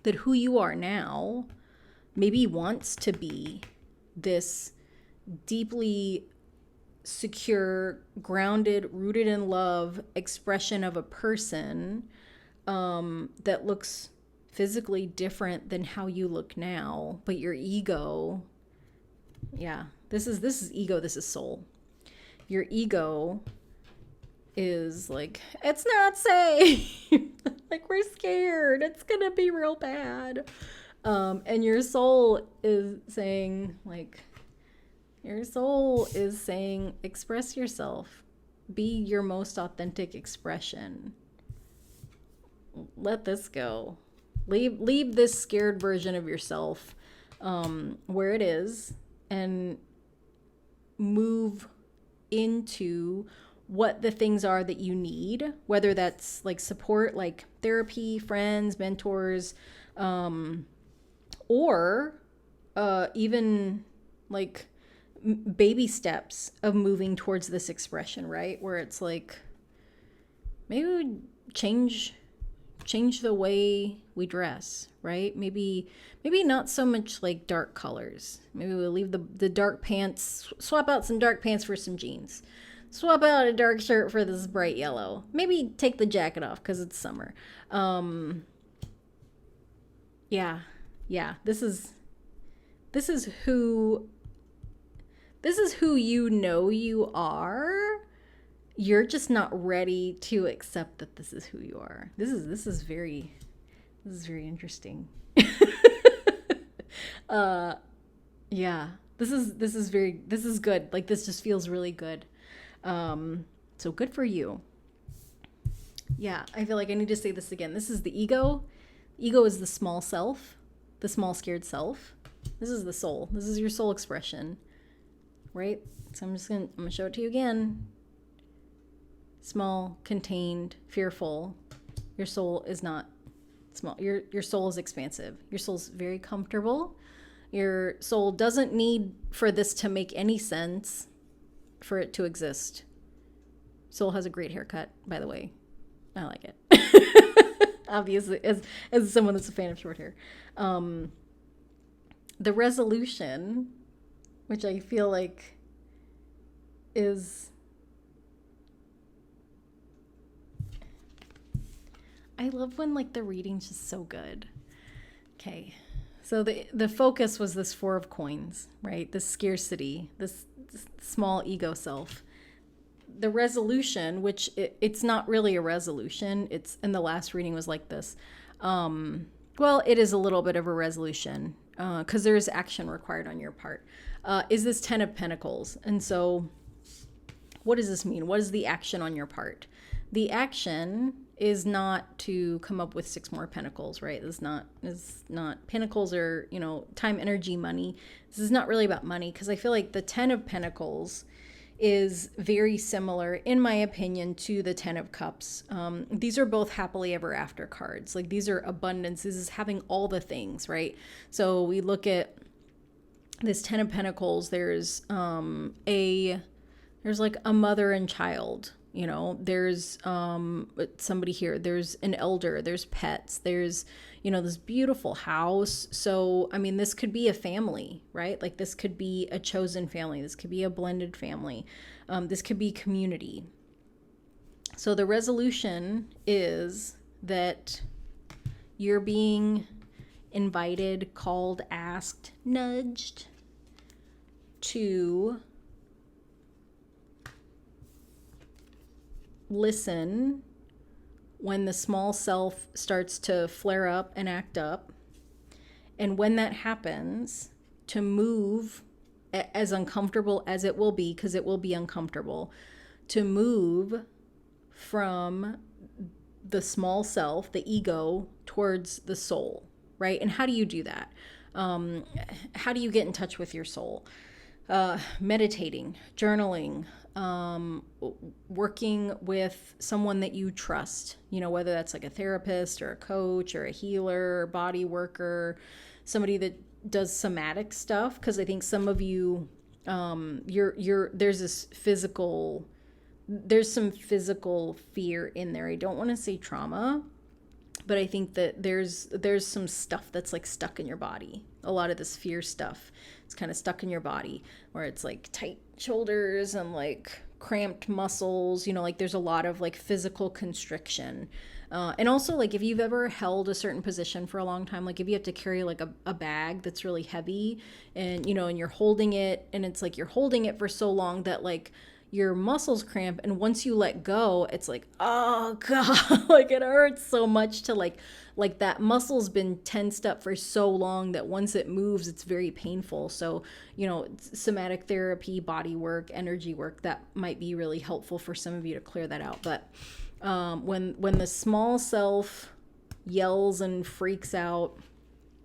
That who you are now maybe wants to be this deeply secure, grounded, rooted in love expression of a person that looks physically different than how you look now, but your ego, yeah, this is ego, this is soul. Your ego is like, it's not safe. Like, we're scared, it's gonna be real bad. And your soul is saying, express yourself, be your most authentic expression. Let this go. Leave this scared version of yourself where it is, and move into what the things are that you need, whether that's like support, like therapy, friends, mentors, or even like baby steps of moving towards this expression, right? Where it's like, maybe we change the way we dress, right? Maybe not so much like dark colors. Maybe we'll leave the dark pants, swap out some dark pants for some jeans. Swap out a dark shirt for this bright yellow. Maybe take the jacket off because it's summer. Yeah. This is who you know you are. You're just not ready to accept that this is who you are. This is very interesting. Yeah. This is good. Like, this just feels really good. So good for you. Yeah, I feel like I need to say this again. This is the ego. Ego is the small self, the small scared self. This is the soul. This is your soul expression, right? So I'm gonna show it to you again. Small, contained, fearful. Your soul is not small. Your soul is expansive. Your soul's very comfortable. Your soul doesn't need for this to make any sense for it to exist. Soul has a great haircut, by the way. I like it. Obviously, as someone that's a fan of short hair. The resolution, which I feel like is... I love when like the reading's just so good. Okay. So the focus was this 4 of coins, right? This scarcity, this small ego self. The resolution, which it's not really a resolution. It's, in the last reading was like this. Well, it is a little bit of a resolution because there is action required on your part. Is this 10 of Pentacles. And so what does this mean? What is the action on your part? The action is not to come up with 6 more pentacles, right? It's not pentacles are, time, energy, money. This is not really about money, because I feel like the 10 of Pentacles is very similar, in my opinion, to the 10 of Cups. These are both happily ever after cards. Like, these are abundance. This is having all the things, right? So we look at this 10 of Pentacles. There's like a mother and child. There's somebody here, there's an elder, there's pets, there's, this beautiful house. So, I mean, this could be a family, right? Like, this could be a chosen family. This could be a blended family. This could be community. So the resolution is that you're being invited, called, asked, nudged to listen when the small self starts to flare up and act up. And when that happens, to move, as uncomfortable as it will be, because it will be uncomfortable, to move from the small self, the ego, towards the soul, right? And how do you do that? How do you get in touch with your soul? Meditating, journaling, working with someone that you trust, whether that's like a therapist or a coach or a healer, or body worker, somebody that does somatic stuff. Because I think some of you, there's some physical fear in there. I don't want to say trauma, but I think that there's some stuff that's like stuck in your body. A lot of this fear stuff, it's kind of stuck in your body, where it's like tight shoulders and like cramped muscles, like there's a lot of like physical constriction. And also, like, if you've ever held a certain position for a long time, like if you have to carry like a bag that's really heavy, and and you're holding it, and it's like you're holding it for so long that like your muscles cramp, and once you let go, it's like, oh god, like it hurts so much to like that muscle's been tensed up for so long that once it moves, it's very painful. So somatic therapy, body work, energy work, that might be really helpful for some of you to clear that out. But when the small self yells and freaks out,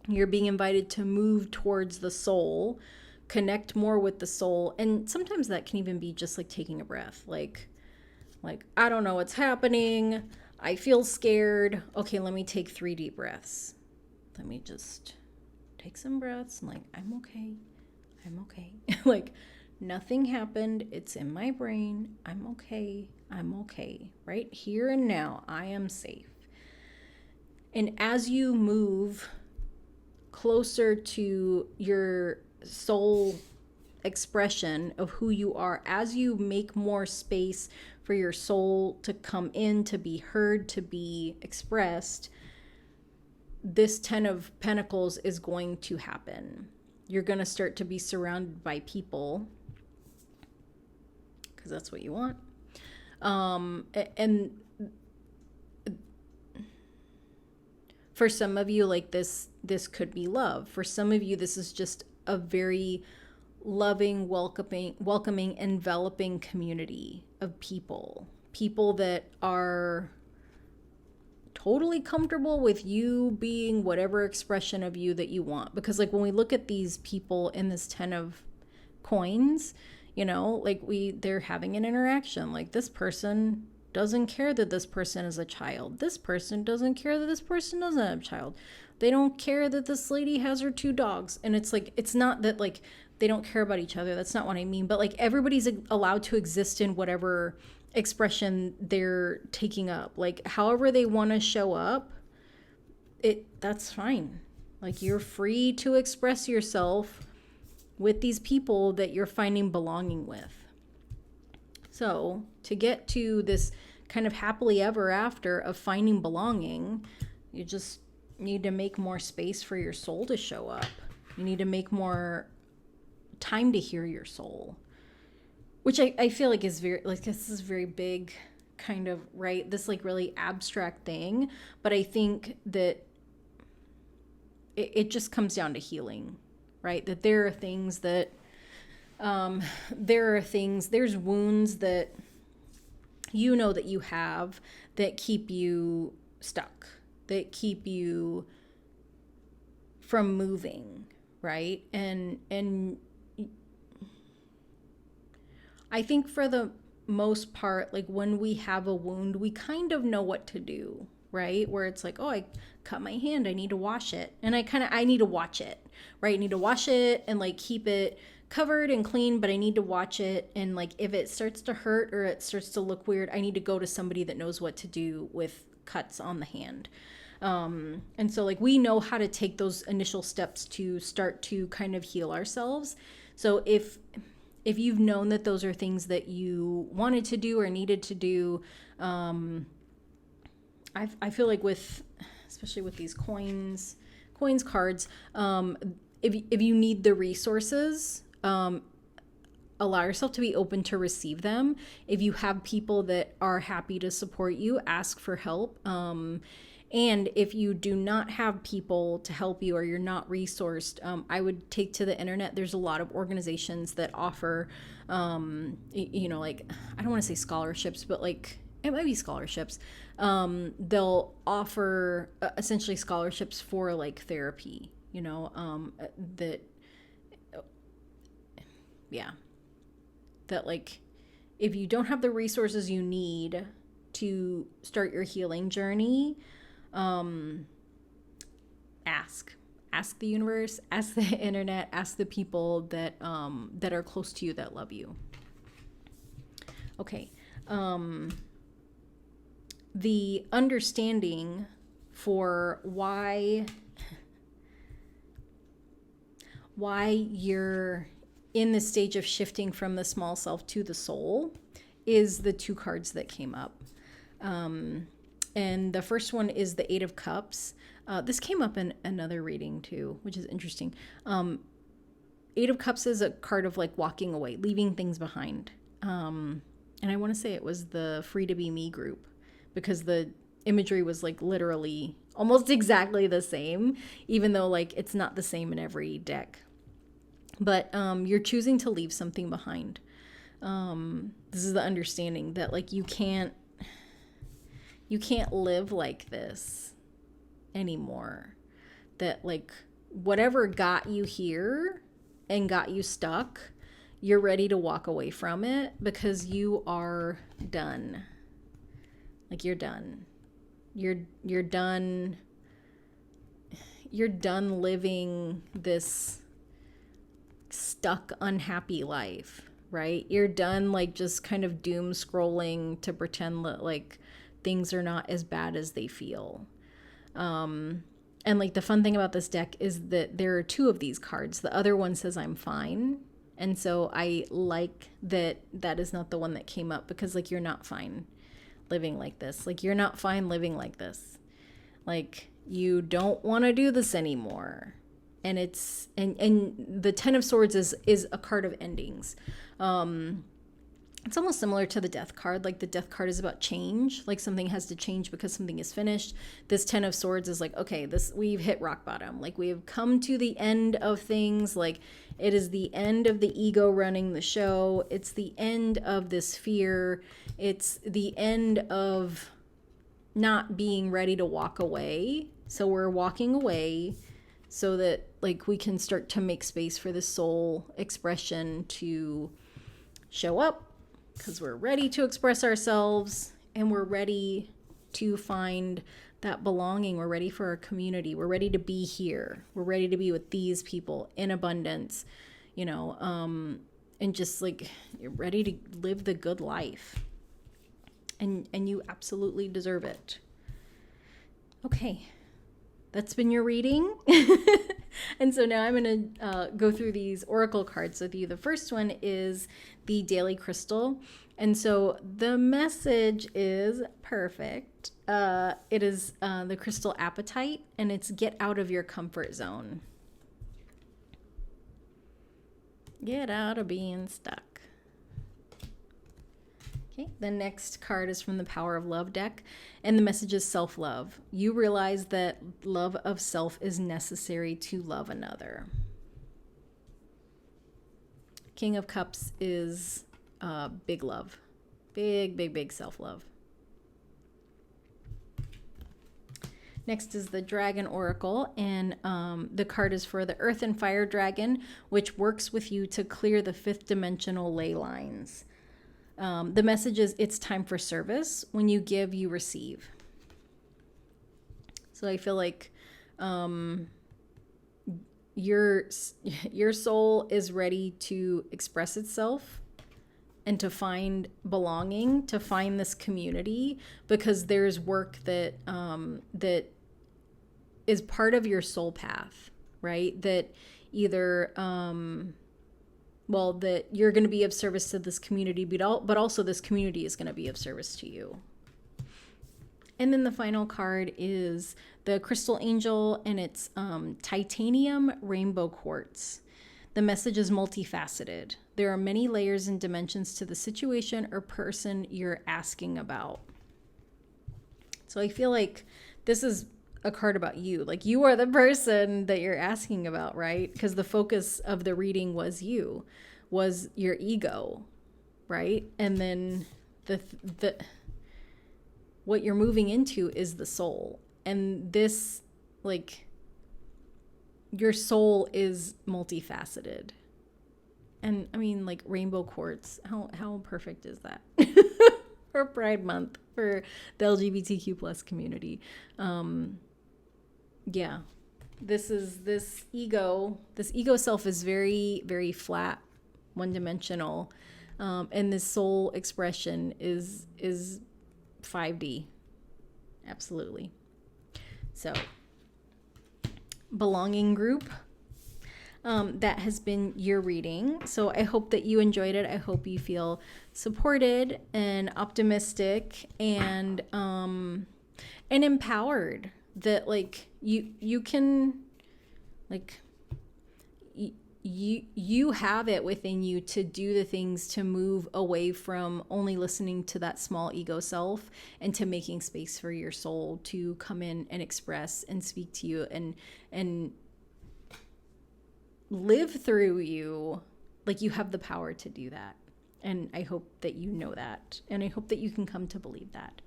you're being invited to move towards the soul, connect more with the soul. And sometimes that can even be just like taking a breath. Like, Like, I don't know what's happening. I feel scared. Okay, let me take 3 deep breaths. Let me just take some breaths. I'm like, I'm okay. I'm okay. Like, nothing happened. It's in my brain. I'm okay. I'm okay. Right here and now, I am safe. And as you move closer to your soul expression of who you are, as you make more space for your soul to come in, to be heard, to be expressed, this 10 of Pentacles is going to happen. You're going to start to be surrounded by people because that's what you want. And for some of you, like this could be love. For some of you, this is just a very loving, welcoming, enveloping community of people that are totally comfortable with you being whatever expression of you that you want. Because like when we look at these people in this 10 of coins, you know, like they're having an interaction. Like this person doesn't care that this person is a child. This person doesn't care that this person doesn't have a child. They don't care that this lady has her 2 dogs. And it's like, it's not that like they don't care about each other. That's not what I mean. But like everybody's allowed to exist in whatever expression they're taking up. Like however they want to show up, that's fine. Like you're free to express yourself with these people that you're finding belonging with. So to get to this kind of happily ever after of finding belonging, you just need to make more space for your soul to show up. You need to make more time to hear your soul, which I feel like is very, like this is very big kind of, right? This like really abstract thing. But I think that it just comes down to healing, right? That there are things that, there's wounds that you know that you have that keep you stuck, that keep you from moving, right? And I think for the most part, like when we have a wound, we kind of know what to do, right? Where it's like, oh, I cut my hand, I need to wash it. And I need to watch it, right? I need to wash it and like keep it covered and clean, but I need to watch it. And like, if it starts to hurt or it starts to look weird, I need to go to somebody that knows what to do with cuts on the hand. And so like, we know how to take those initial steps to start to kind of heal ourselves. So if you've known that those are things that you wanted to do or needed to do, I feel like especially with these coins cards, if you need the resources, allow yourself to be open to receive them. If you have people that are happy to support you, ask for help. And if you do not have people to help you or you're not resourced, I would take to the internet. There's a lot of organizations that offer, like, I don't want to say scholarships, but like, it might be scholarships. They'll offer essentially scholarships for like therapy, that like, if you don't have the resources you need to start your healing journey, ask the universe, ask the internet, ask the people that are close to you, that love you. Okay. The understanding for why you're in the stage of shifting from the small self to the soul is the 2 cards that came up. And the first one is the 8 of Cups. This came up in another reading too, which is interesting. 8 of Cups is a card of like walking away, leaving things behind. And I want to say it was the Free to Be Me group, because the imagery was like literally almost exactly the same, even though like it's not the same in every deck. But you're choosing to leave something behind. This is the understanding that like you can't live like this anymore. That like whatever got you here and got you stuck, you're ready to walk away from it because you are done. Like you're done. You're done. You're done living this stuck, unhappy life, right? You're done like just kind of doom scrolling to pretend that like things are not as bad as they feel. And like the fun thing about this deck is that there are two of these cards. The other one says I'm fine. And so I like that that is not the one that came up, because like you're not fine living like this. Like you're not fine living like this. Like you don't want to do this anymore. And it's and the Ten of Swords is a card of endings. It's almost similar to the Death card. Like the Death card is about change. Like something has to change because something is finished. This Ten of Swords is like, okay, we've hit rock bottom. Like we have come to the end of things. Like it is the end of the ego running the show. It's the end of this fear. It's the end of not being ready to walk away. So we're walking away so that like we can start to make space for the soul expression to show up, because we're ready to express ourselves and we're ready to find that belonging. We're ready for our community. We're ready to be here. We're ready to be with these people in abundance, and just like you're ready to live the good life. And you absolutely deserve it. Okay. That's been your reading. And so now I'm going to go through these oracle cards with you. The first one is the Daily Crystal. And so the message is perfect. It is the Crystal Appetite, and it's get out of your comfort zone. Get out of being stuck. Okay, the next card is from the Power of Love deck, and the message is self-love. You realize that love of self is necessary to love another. King of Cups is big love. Big, big, big self-love. Next is the Dragon Oracle, and the card is for the Earth and Fire Dragon, which works with you to clear the fifth dimensional ley lines. The message is it's time for service. When you give, you receive. So I feel like your soul is ready to express itself and to find belonging, to find this community, because there's work that that is part of your soul path, right? That either that you're going to be of service to this community, but also this community is going to be of service to you. And then the final card is the Crystal Angel, and it's titanium rainbow quartz. The message is multifaceted. There are many layers and dimensions to the situation or person you're asking about. So I feel like this is a card about you. Like you are the person that you're asking about, right? Because the focus of the reading was you, was your ego, right? And then the what you're moving into is the soul. And this, like, your soul is multifaceted. And I mean, like, rainbow quartz, how perfect is that? For Pride Month, for the LGBTQ plus community. Yeah, this ego self is very, very flat, one-dimensional, and this soul expression is 5D. Absolutely. So, belonging group, that has been your reading. So I hope that you enjoyed it. I hope you feel supported and optimistic and empowered, that like you can, like, you have it within you to do the things to move away from only listening to that small ego self and to making space for your soul to come in and express and speak to you and live through you. Like, you have the power to do that. And I hope that you know that. And I hope that you can come to believe that.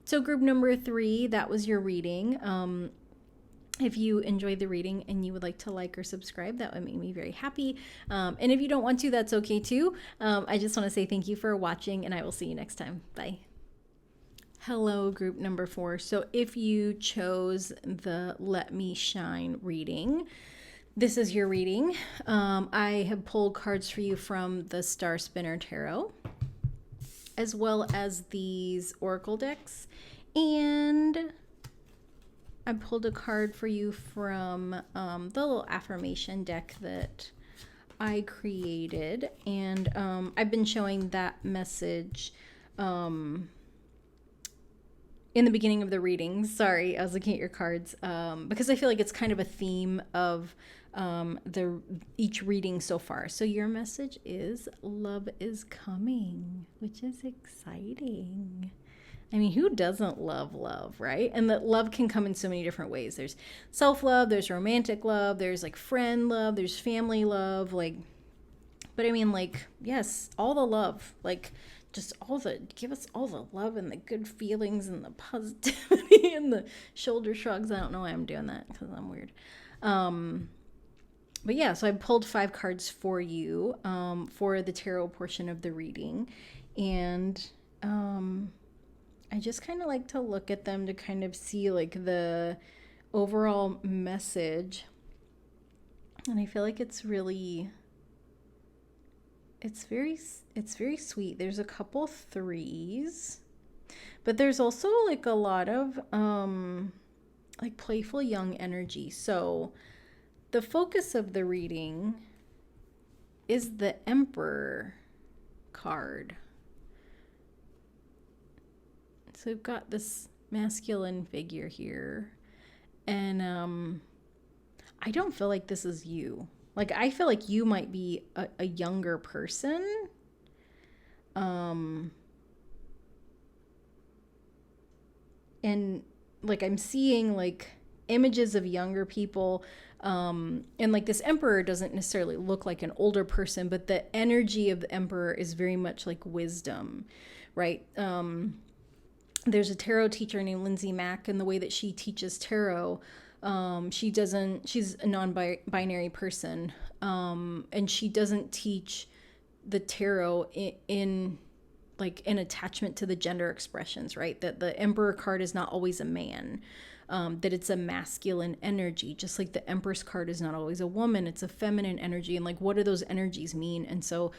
So group number 3, that was your reading. If you enjoyed the reading and you would like to like or subscribe, that would make me very happy. And if you don't want to, that's okay too. I just want to say thank you for watching, and I will see you next time. Bye. Hello, group number 4. So if you chose the Let Me Shine reading, this is your reading. I have pulled cards for you from the Star Spinner Tarot, as well as these oracle decks. And I pulled a card for you from the little affirmation deck that I created. And I've been showing that message in the beginning of the reading. Sorry, I was looking at your cards because I feel like it's kind of a theme of each reading so far. So your message is love is coming, which is exciting. I mean, who doesn't love love, right? And that love can come in so many different ways. There's self-love, there's romantic love, there's like friend love, there's family love, like, but I mean, like, yes, all the love, like, just give us all the love and the good feelings and the positivity and the shoulder shrugs. I don't know why I'm doing that because I'm weird. But yeah, so I pulled 5 cards for you for the tarot portion of the reading. And I just kind of like to look at them to kind of see like the overall message. And I feel like it's very sweet. There's a couple 3s, but there's also like a lot of like playful young energy. So the focus of the reading is the Emperor card. So we've got this masculine figure here, and I don't feel like this is you. Like, I feel like you might be a younger person. And like, I'm seeing like images of younger people. And like this emperor doesn't necessarily look like an older person, but the energy of the emperor is very much like wisdom, right? There's a tarot teacher named Lindsay Mack, and the way that she teaches tarot, she's a non-binary person, and she doesn't teach the tarot in like an attachment to the gender expressions, right? That the Emperor card is not always a man, that it's a masculine energy, just like the Empress card is not always a woman, it's a feminine energy. And like, what do those energies mean? And so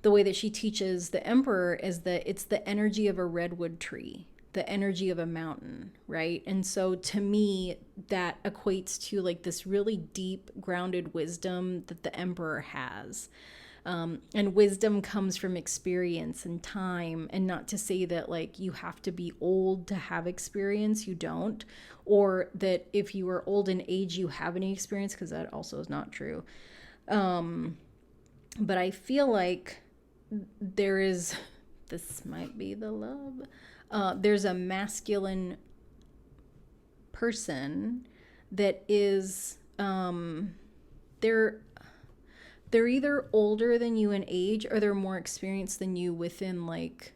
the way that she teaches the Emperor is that it's the energy of a redwood tree, the energy of a mountain, right? And so to me, that equates to like this really deep, grounded wisdom that the Emperor has. And wisdom comes from experience and time, and not to say that like you have to be old to have experience, you don't, or that if you are old in age, you have any experience, because that also is not true. But I feel like this might be the love. There's a masculine person that is, they're either older than you in age, or they're more experienced than you within like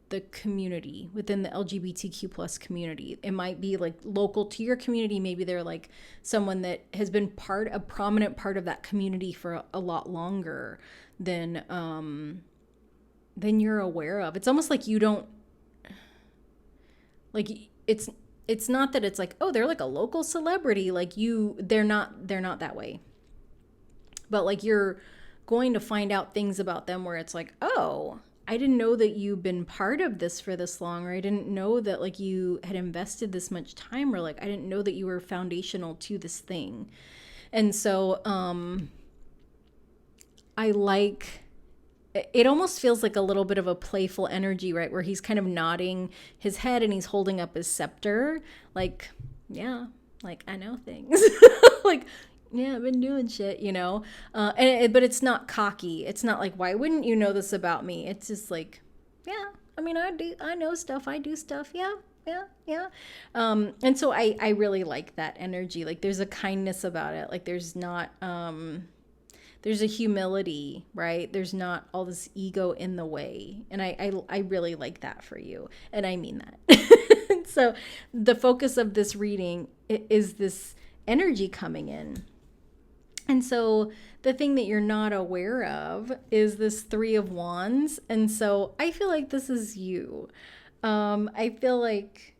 the community, within the LGBTQ plus community. It might be like local to your community. Maybe they're like someone that has been a prominent part of that community for a lot longer than you're aware of. It's almost like you don't, like, it's not that it's like, oh, they're like a local celebrity. Like they're not that way. But like, you're going to find out things about them where it's like, oh, I didn't know that you've been part of this for this long, or I didn't know that like you had invested this much time, or like I didn't know that you were foundational to this thing. And so I like, it almost feels like a little bit of a playful energy, right? Where he's kind of nodding his head and he's holding up his scepter. Like, yeah, like I know things. Like, yeah, I've been doing shit, you know? But it's not cocky. It's not like, why wouldn't you know this about me? It's just like, yeah, I mean, I know stuff. I do stuff. Yeah. And so I really like that energy. Like, there's a kindness about it. Like, there's not, there's a humility, right? There's not all this ego in the way. And I really like that for you. And I mean that. So the focus of this reading is this energy coming in. And so the thing that you're not aware of is this 3 of Wands. And so I feel like this is you. I feel like,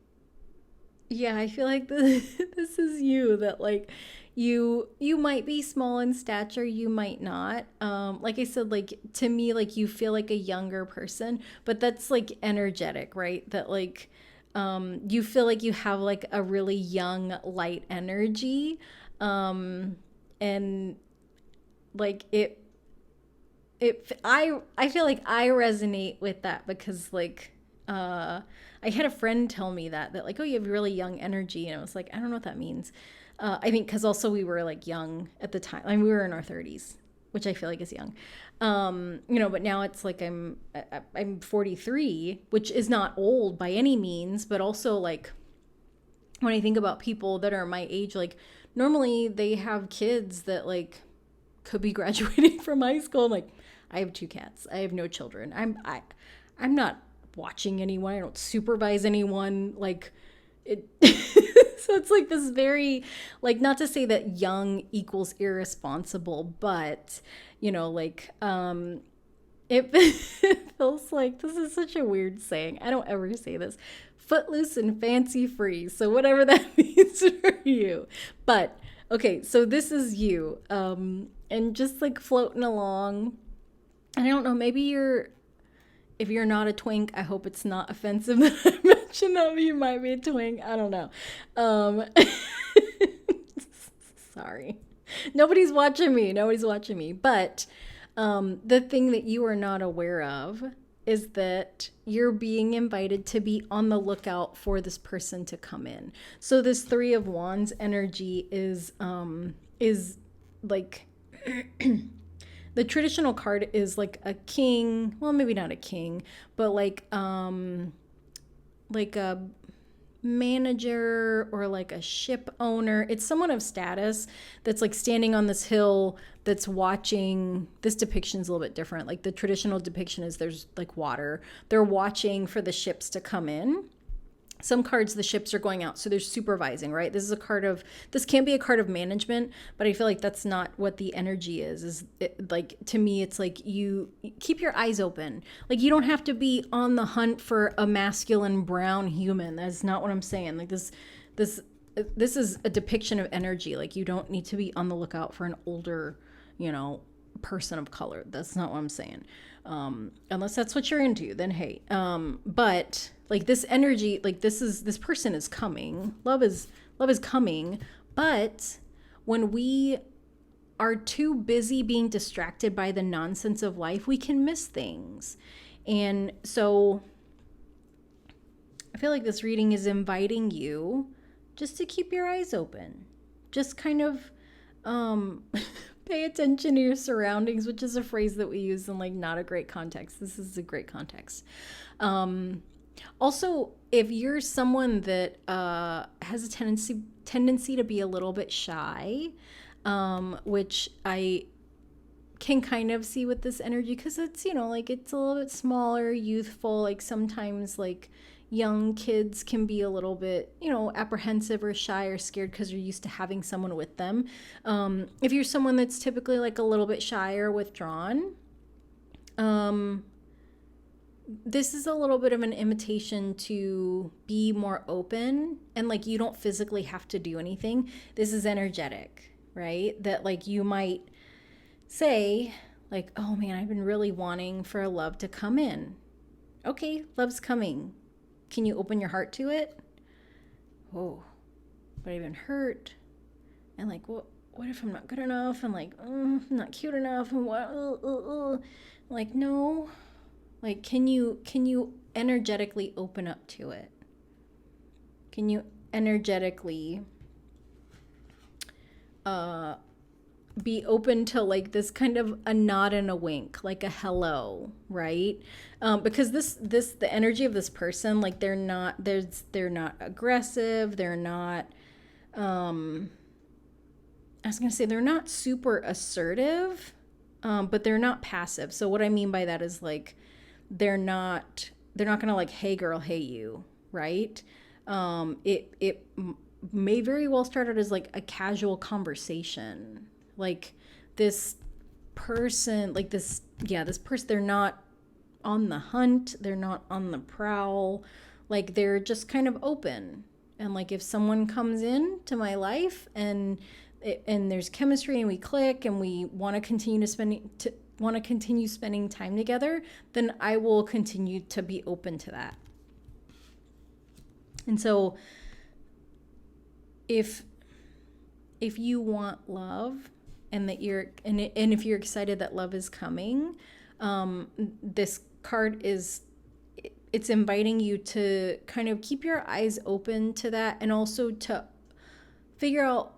yeah, I feel like this is you, that like you might be small in stature, you might not. Like I said, like to me, like you feel like a younger person, but that's like energetic, right? That like you feel like you have like a really young, light energy. And like I feel like I resonate with that because like I had a friend tell me that like, oh, you have really young energy, and I was like, I don't know what that means. I think because also we were like young at the time. I mean, we were in our 30s, which I feel like is young. But now it's like I'm 43, which is not old by any means, but also like when I think about people that are my age, like normally they have kids that like could be graduating from high school. I'm like, I have two cats. I have no children. I'm not watching anyone. I don't supervise anyone. Like it. So it's like this very, like, not to say that young equals irresponsible, but like it, it feels like, this is such a weird saying. I don't ever say this. Footloose and fancy free. So whatever that means for you. But okay, so this is you. And just like floating along. And I don't know, maybe if you're not a twink, I hope it's not offensive that I mentioned that you might be a twink. I don't know. Sorry. Nobody's watching me. But the thing that you are not aware of is that you're being invited to be on the lookout for this person to come in. So this Three of Wands energy is like the traditional card is like a king. Well, maybe not a king, but like a manager or like a ship owner. It's someone of status that's like standing on this hill that's watching. This depiction is a little bit different. Like the traditional depiction is there's like water. They're watching for the ships to come in. Some cards, the ships are going out, so they're supervising, right? This can be a card of management, but I feel like that's not what the energy is like, to me, it's like you keep your eyes open. Like you don't have to be on the hunt for a masculine brown human. That's not what I'm saying. Like this is a depiction of energy. Like you don't need to be on the lookout for an older, person of color. That's not what I'm saying. Unless that's what you're into, then hey. But like this energy, like this person is coming. Love is coming. But when we are too busy being distracted by the nonsense of life, we can miss things. And so I feel like this reading is inviting you just to keep your eyes open. Just kind of pay attention to your surroundings, which is a phrase that we use in like not a great context. This is a great context. Also, if you're someone that has a tendency to be a little bit shy, which I can kind of see with this energy, because it's like it's a little bit smaller, youthful. Like sometimes like young kids can be a little bit apprehensive or shy or scared because you're used to having someone with them. If you're someone that's typically like a little bit shy or withdrawn, this is a little bit of an invitation to be more open, and like you don't physically have to do anything. This is energetic, right? That like you might say like, oh man, I've been really wanting for a love to come in. Okay, love's coming. Can you open your heart to it? Oh, but I've been hurt. And like, what if I'm not good enough? And like, I'm not cute enough. And what? Like, no. Like, can you energetically open up to it? Can you energetically be open to like this kind of a nod and a wink, like a hello, right? Because the energy of this person, like they're not aggressive, they're not I was gonna say they're not super assertive, but they're not passive. So what I mean by that is like they're not gonna like, hey girl, hey you, right? It may very well start out as like a casual conversation. Like this person, this person, they're not on the hunt, they're not on the prowl. Like they're just kind of open. And like if someone comes in to my life and there's chemistry and we click and we want to continue spending time together, then I will continue to be open to that. And so if you want love and that and if you're excited that love is coming, this card it's inviting you to kind of keep your eyes open to that, and also to figure out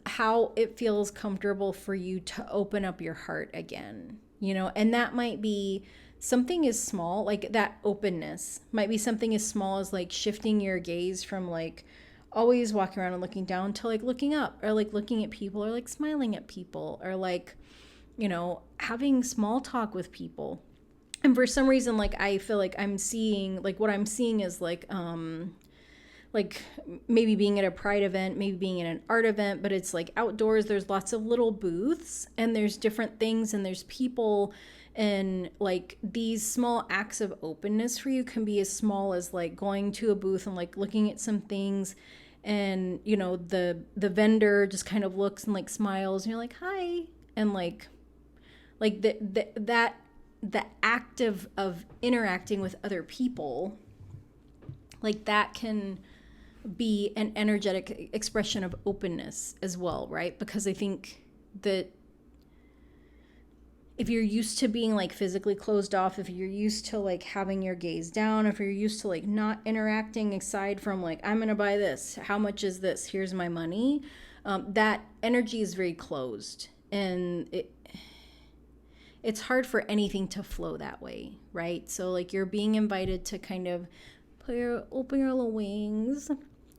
how it feels comfortable for you to open up your heart again, and that might be something as small, like that openness might be something as small as like shifting your gaze from like always walking around and looking down to like looking up, or like looking at people, or like smiling at people, or like, having small talk with people. And for some reason, like I feel like I'm seeing, like what I'm seeing is like maybe being at a pride event, maybe being at an art event, but it's like outdoors, there's lots of little booths and there's different things and there's people, and like these small acts of openness for you can be as small as like going to a booth and like looking at some things, and the vendor just kind of looks and like smiles and you're like, hi, and like the act of interacting with other people, like that can be an energetic expression of openness as well, right? Because I think that if you're used to being like physically closed off, if you're used to like having your gaze down, if you're used to like not interacting aside from like, I'm gonna buy this, how much is this, here's my money, that energy is very closed, and it's hard for anything to flow that way, right? So like you're being invited to kind of open your little wings,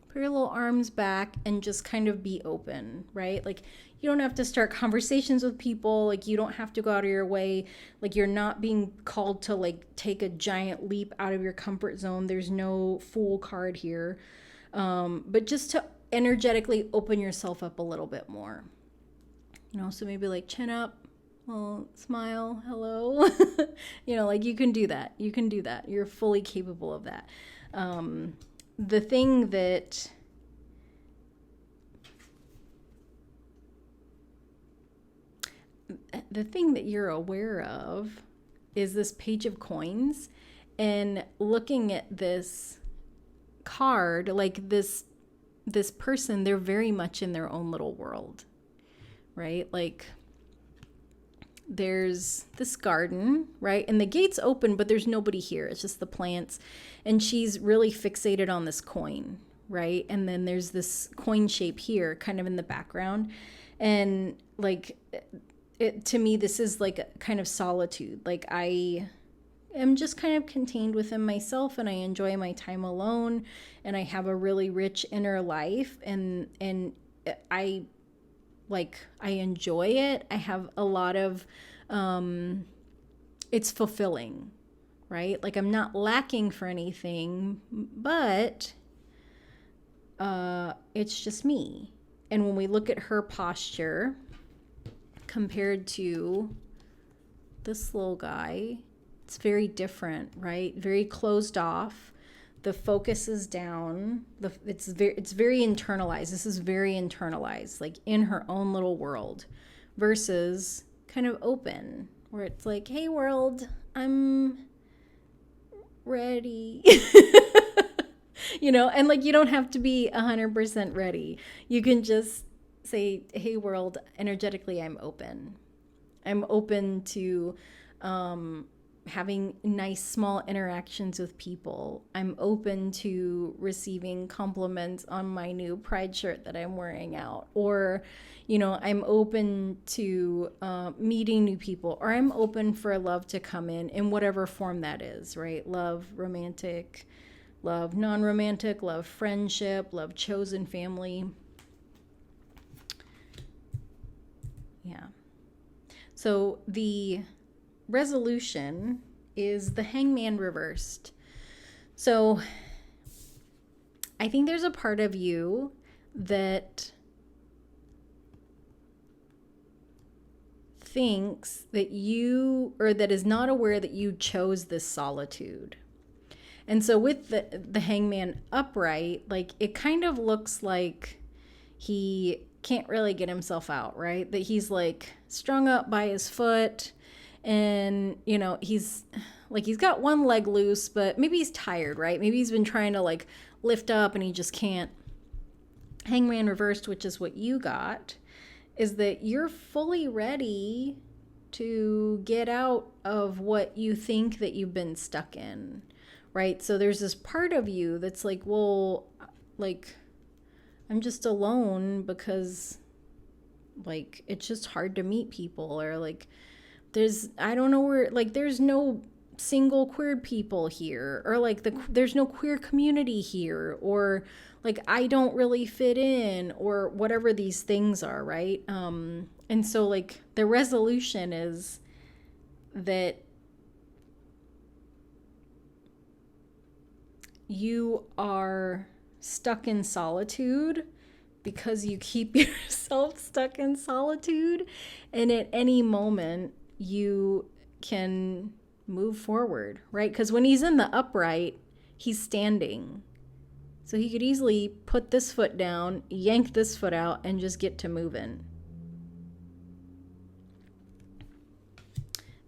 put your little arms back, and just kind of be open, right? Like you don't have to start conversations with people. Like you don't have to go out of your way. Like you're not being called to like take a giant leap out of your comfort zone. There's no fool card here. But just to energetically open yourself up a little bit more. So maybe like chin up, well, smile, hello. Like you can do that. You can do that. You're fully capable of that. The thing that you're aware of is this Page of Coins, and looking at this card, like this person, they're very much in their own little world, right? Like there's this garden, right? And the gate's open, but there's nobody here. It's just the plants. And she's really fixated on this coin, right? And then there's this coin shape here kind of in the background. And like to me, this is like a kind of solitude. Like I am just kind of contained within myself, and I enjoy my time alone, and I have a really rich inner life, and I enjoy it. I have a lot of, it's fulfilling, right? Like I'm not lacking for anything, but it's just me. And when we look at her posture compared to this little guy, it's very different, right? Very closed off. The focus is down. It's very internalized. This is very internalized, like in her own little world, versus kind of open, where it's like, hey world, I'm ready. And like you don't have to be 100% ready. You can just say, hey world, energetically I'm open. I'm open to having nice small interactions with people. I'm open to receiving compliments on my new pride shirt that I'm wearing out, or I'm open to meeting new people, or I'm open for love to come in whatever form that is, right? Love, romantic, love, non-romantic, love, friendship, love, chosen family. Yeah. So the resolution is the Hangman reversed. So I think there's a part of you that thinks that that is not aware that you chose this solitude. And so with the Hangman upright, like it kind of looks like he can't really get himself out, right? That he's like strung up by his foot, and you know, he's got one leg loose, but maybe he's tired, right? Maybe he's been trying to like lift up and he just can't. Hangman reversed, which is what you got, is that you're fully ready to get out of what you think that you've been stuck in, right? So there's this part of you that's like, well, like, I'm just alone because, like, it's just hard to meet people, or like, I don't know where, like, there's no single queer people here, or like there's no queer community here, or like I don't really fit in, or whatever these things are, right? And so like the resolution is that you are stuck in solitude because you keep yourself stuck in solitude, and at any moment you can move forward, right? Because when he's in the upright, he's standing. So he could easily put this foot down, yank this foot out, and just get to moving.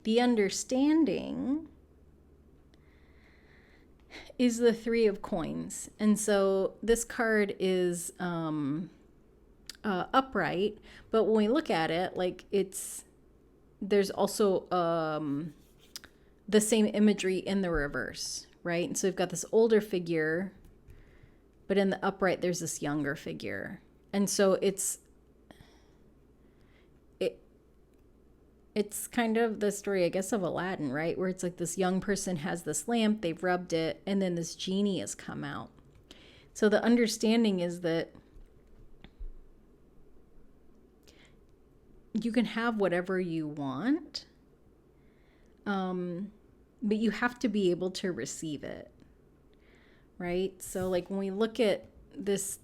The understanding is the Three of Coins. And so this card is upright, but when we look at it, like there's also the same imagery in the reverse, right? And so we've got this older figure, but in the upright, there's this younger figure. And so it's kind of the story, I guess, of Aladdin, right? Where it's like this young person has this lamp, they've rubbed it, and then this genie has come out. So the understanding is that you can have whatever you want, but you have to be able to receive it, right? So like when we look at this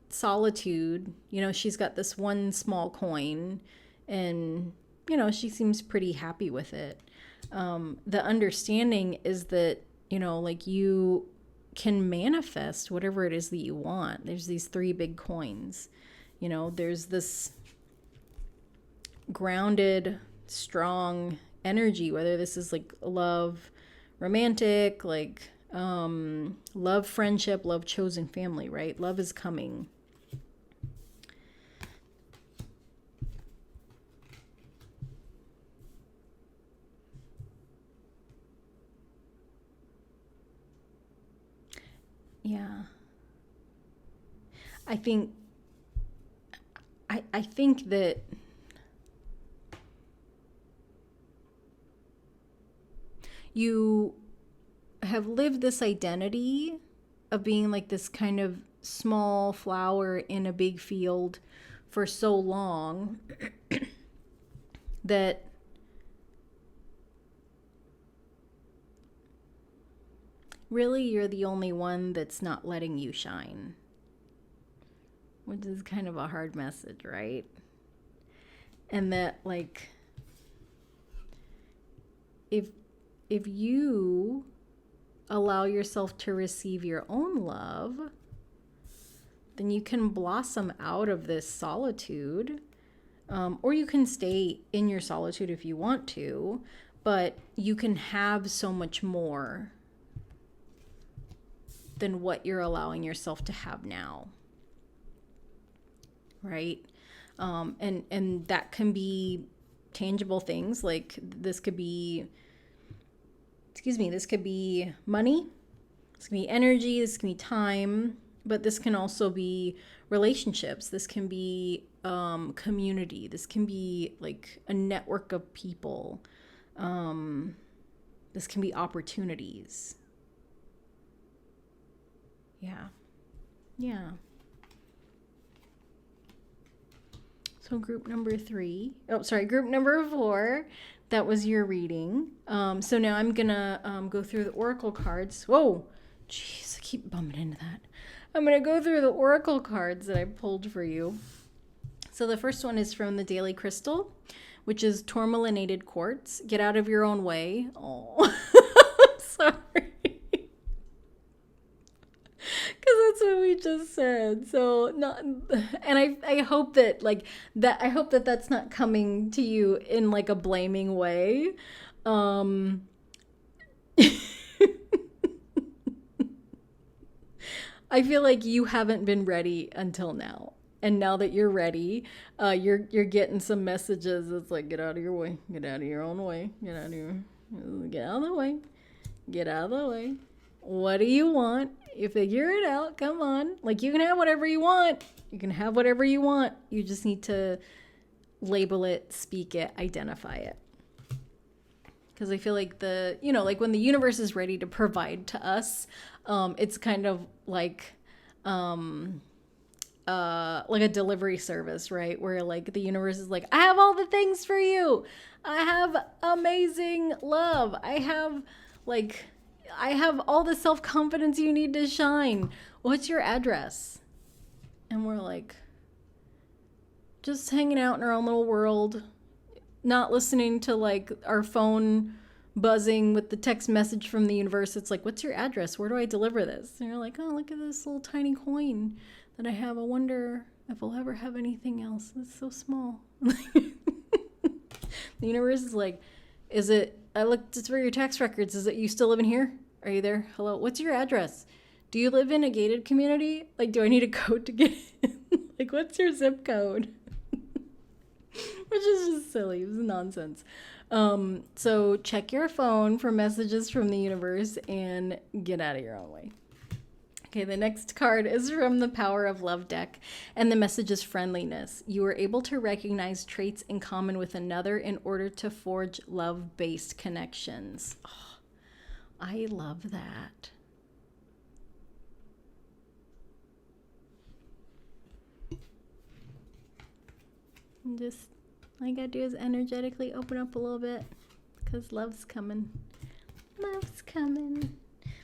solitude, you know, she's got this one small coin, and you know, she seems pretty happy with it. The understanding is that, you know, like you can manifest whatever it is that you want. There's these three big coins. You know, there's this grounded, strong energy, whether this is like love, romantic, like love, friendship, love, chosen family, right? Love is coming. Yeah. I think that you have lived this identity of being like this kind of small flower in a big field for so long that really you're the only one that's not letting you shine, which is kind of a hard message, right? And that like if you allow yourself to receive your own love, then you can blossom out of this solitude, or you can stay in your solitude if you want to, but you can have so much more than what you're allowing yourself to have now, right? And that can be tangible things, like this could be money, this can be energy, this can be time, but this can also be relationships, this can be community, this can be like a network of people, this can be opportunities. Yeah. So group number 4, that was your reading. So now I'm gonna go through the oracle cards. Whoa, jeez, I keep bumping into that. I'm gonna go through the oracle cards that I pulled for you. So the first one is from the Daily Crystal, which is tourmalinated quartz. Get out of your own way. Oh, sorry. That's what we just said. So not, and I hope that like that. I hope that that's not coming to you in like a blaming way. I feel like you haven't been ready until now. And now that you're ready, you're getting some messages. It's like, get out of your way, get out of your own way, get out of the way, get out of the way. What do you want? You figure it out. Come on, like you can have whatever you want. You can have whatever you want. You just need to label it, speak it, identify it. Because I feel like like when the universe is ready to provide to us, it's kind of like a delivery service, right? Where like the universe is like, I have all the things for you. I have amazing love. I have all the self-confidence you need to shine. What's your address? And we're like, just hanging out in our own little world, not listening to like our phone buzzing with the text message from the universe. It's like, what's your address? Where do I deliver this? And you're like, oh, look at this little tiny coin that I have. I wonder if I'll ever have anything else. It's so small. The universe is like, I looked for your tax records. Is it you still living here? Are you there? Hello? What's your address? Do you live in a gated community? Like, do I need a code to get in? Like, what's your zip code? Which is just silly. It was nonsense. So check your phone for messages from the universe and get out of your own way. Okay, the next card is from the Power of Love deck, and the message is friendliness. You are able to recognize traits in common with another in order to forge love-based connections. Oh, I love that. Just all you gotta do is energetically open up a little bit, because love's coming. Love's coming.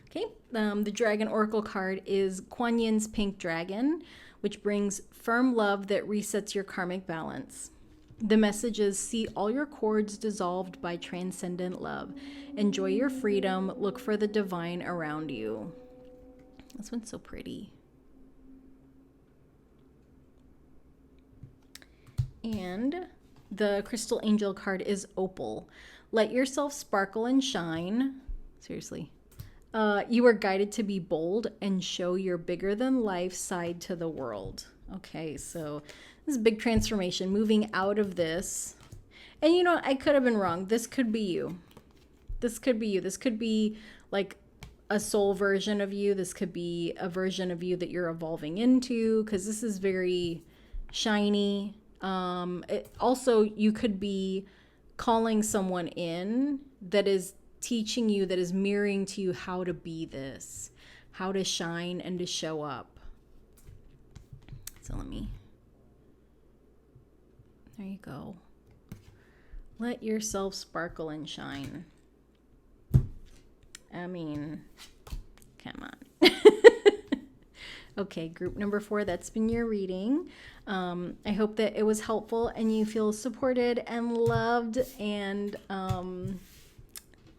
Okay, the Dragon Oracle card is Kuan Yin's Pink Dragon, which brings firm love that resets your karmic balance. The message is, see all your cords dissolved by transcendent love. Enjoy your freedom. Look for the divine around you. This one's so pretty. And the Crystal Angel card is Opal. Let yourself sparkle and shine. Seriously. You are guided to be bold and show your bigger than life side to the world. Okay, so this is a big transformation, moving out of this. And you know, I could have been wrong. This could be you. This could be you. This could be like a soul version of you. This could be a version of you that you're evolving into, because this is very shiny. Also, you could be calling someone in that is teaching you, that is mirroring to you how to be this, how to shine and to show up. So there you go. Let yourself sparkle and shine. I mean, come on. Okay, group number 4, that's been your reading. I hope that it was helpful and you feel supported and loved, and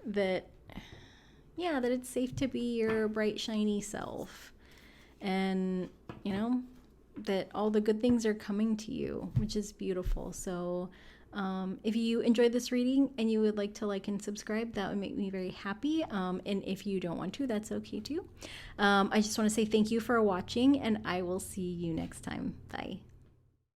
that it's safe to be your bright, shiny self. And, you know, that all the good things are coming to you, which is beautiful. So if you enjoyed this reading and you would like to like and subscribe, that would make me very happy. And if you don't want to, that's okay too. I just want to say thank you for watching, and I will see you next time. Bye.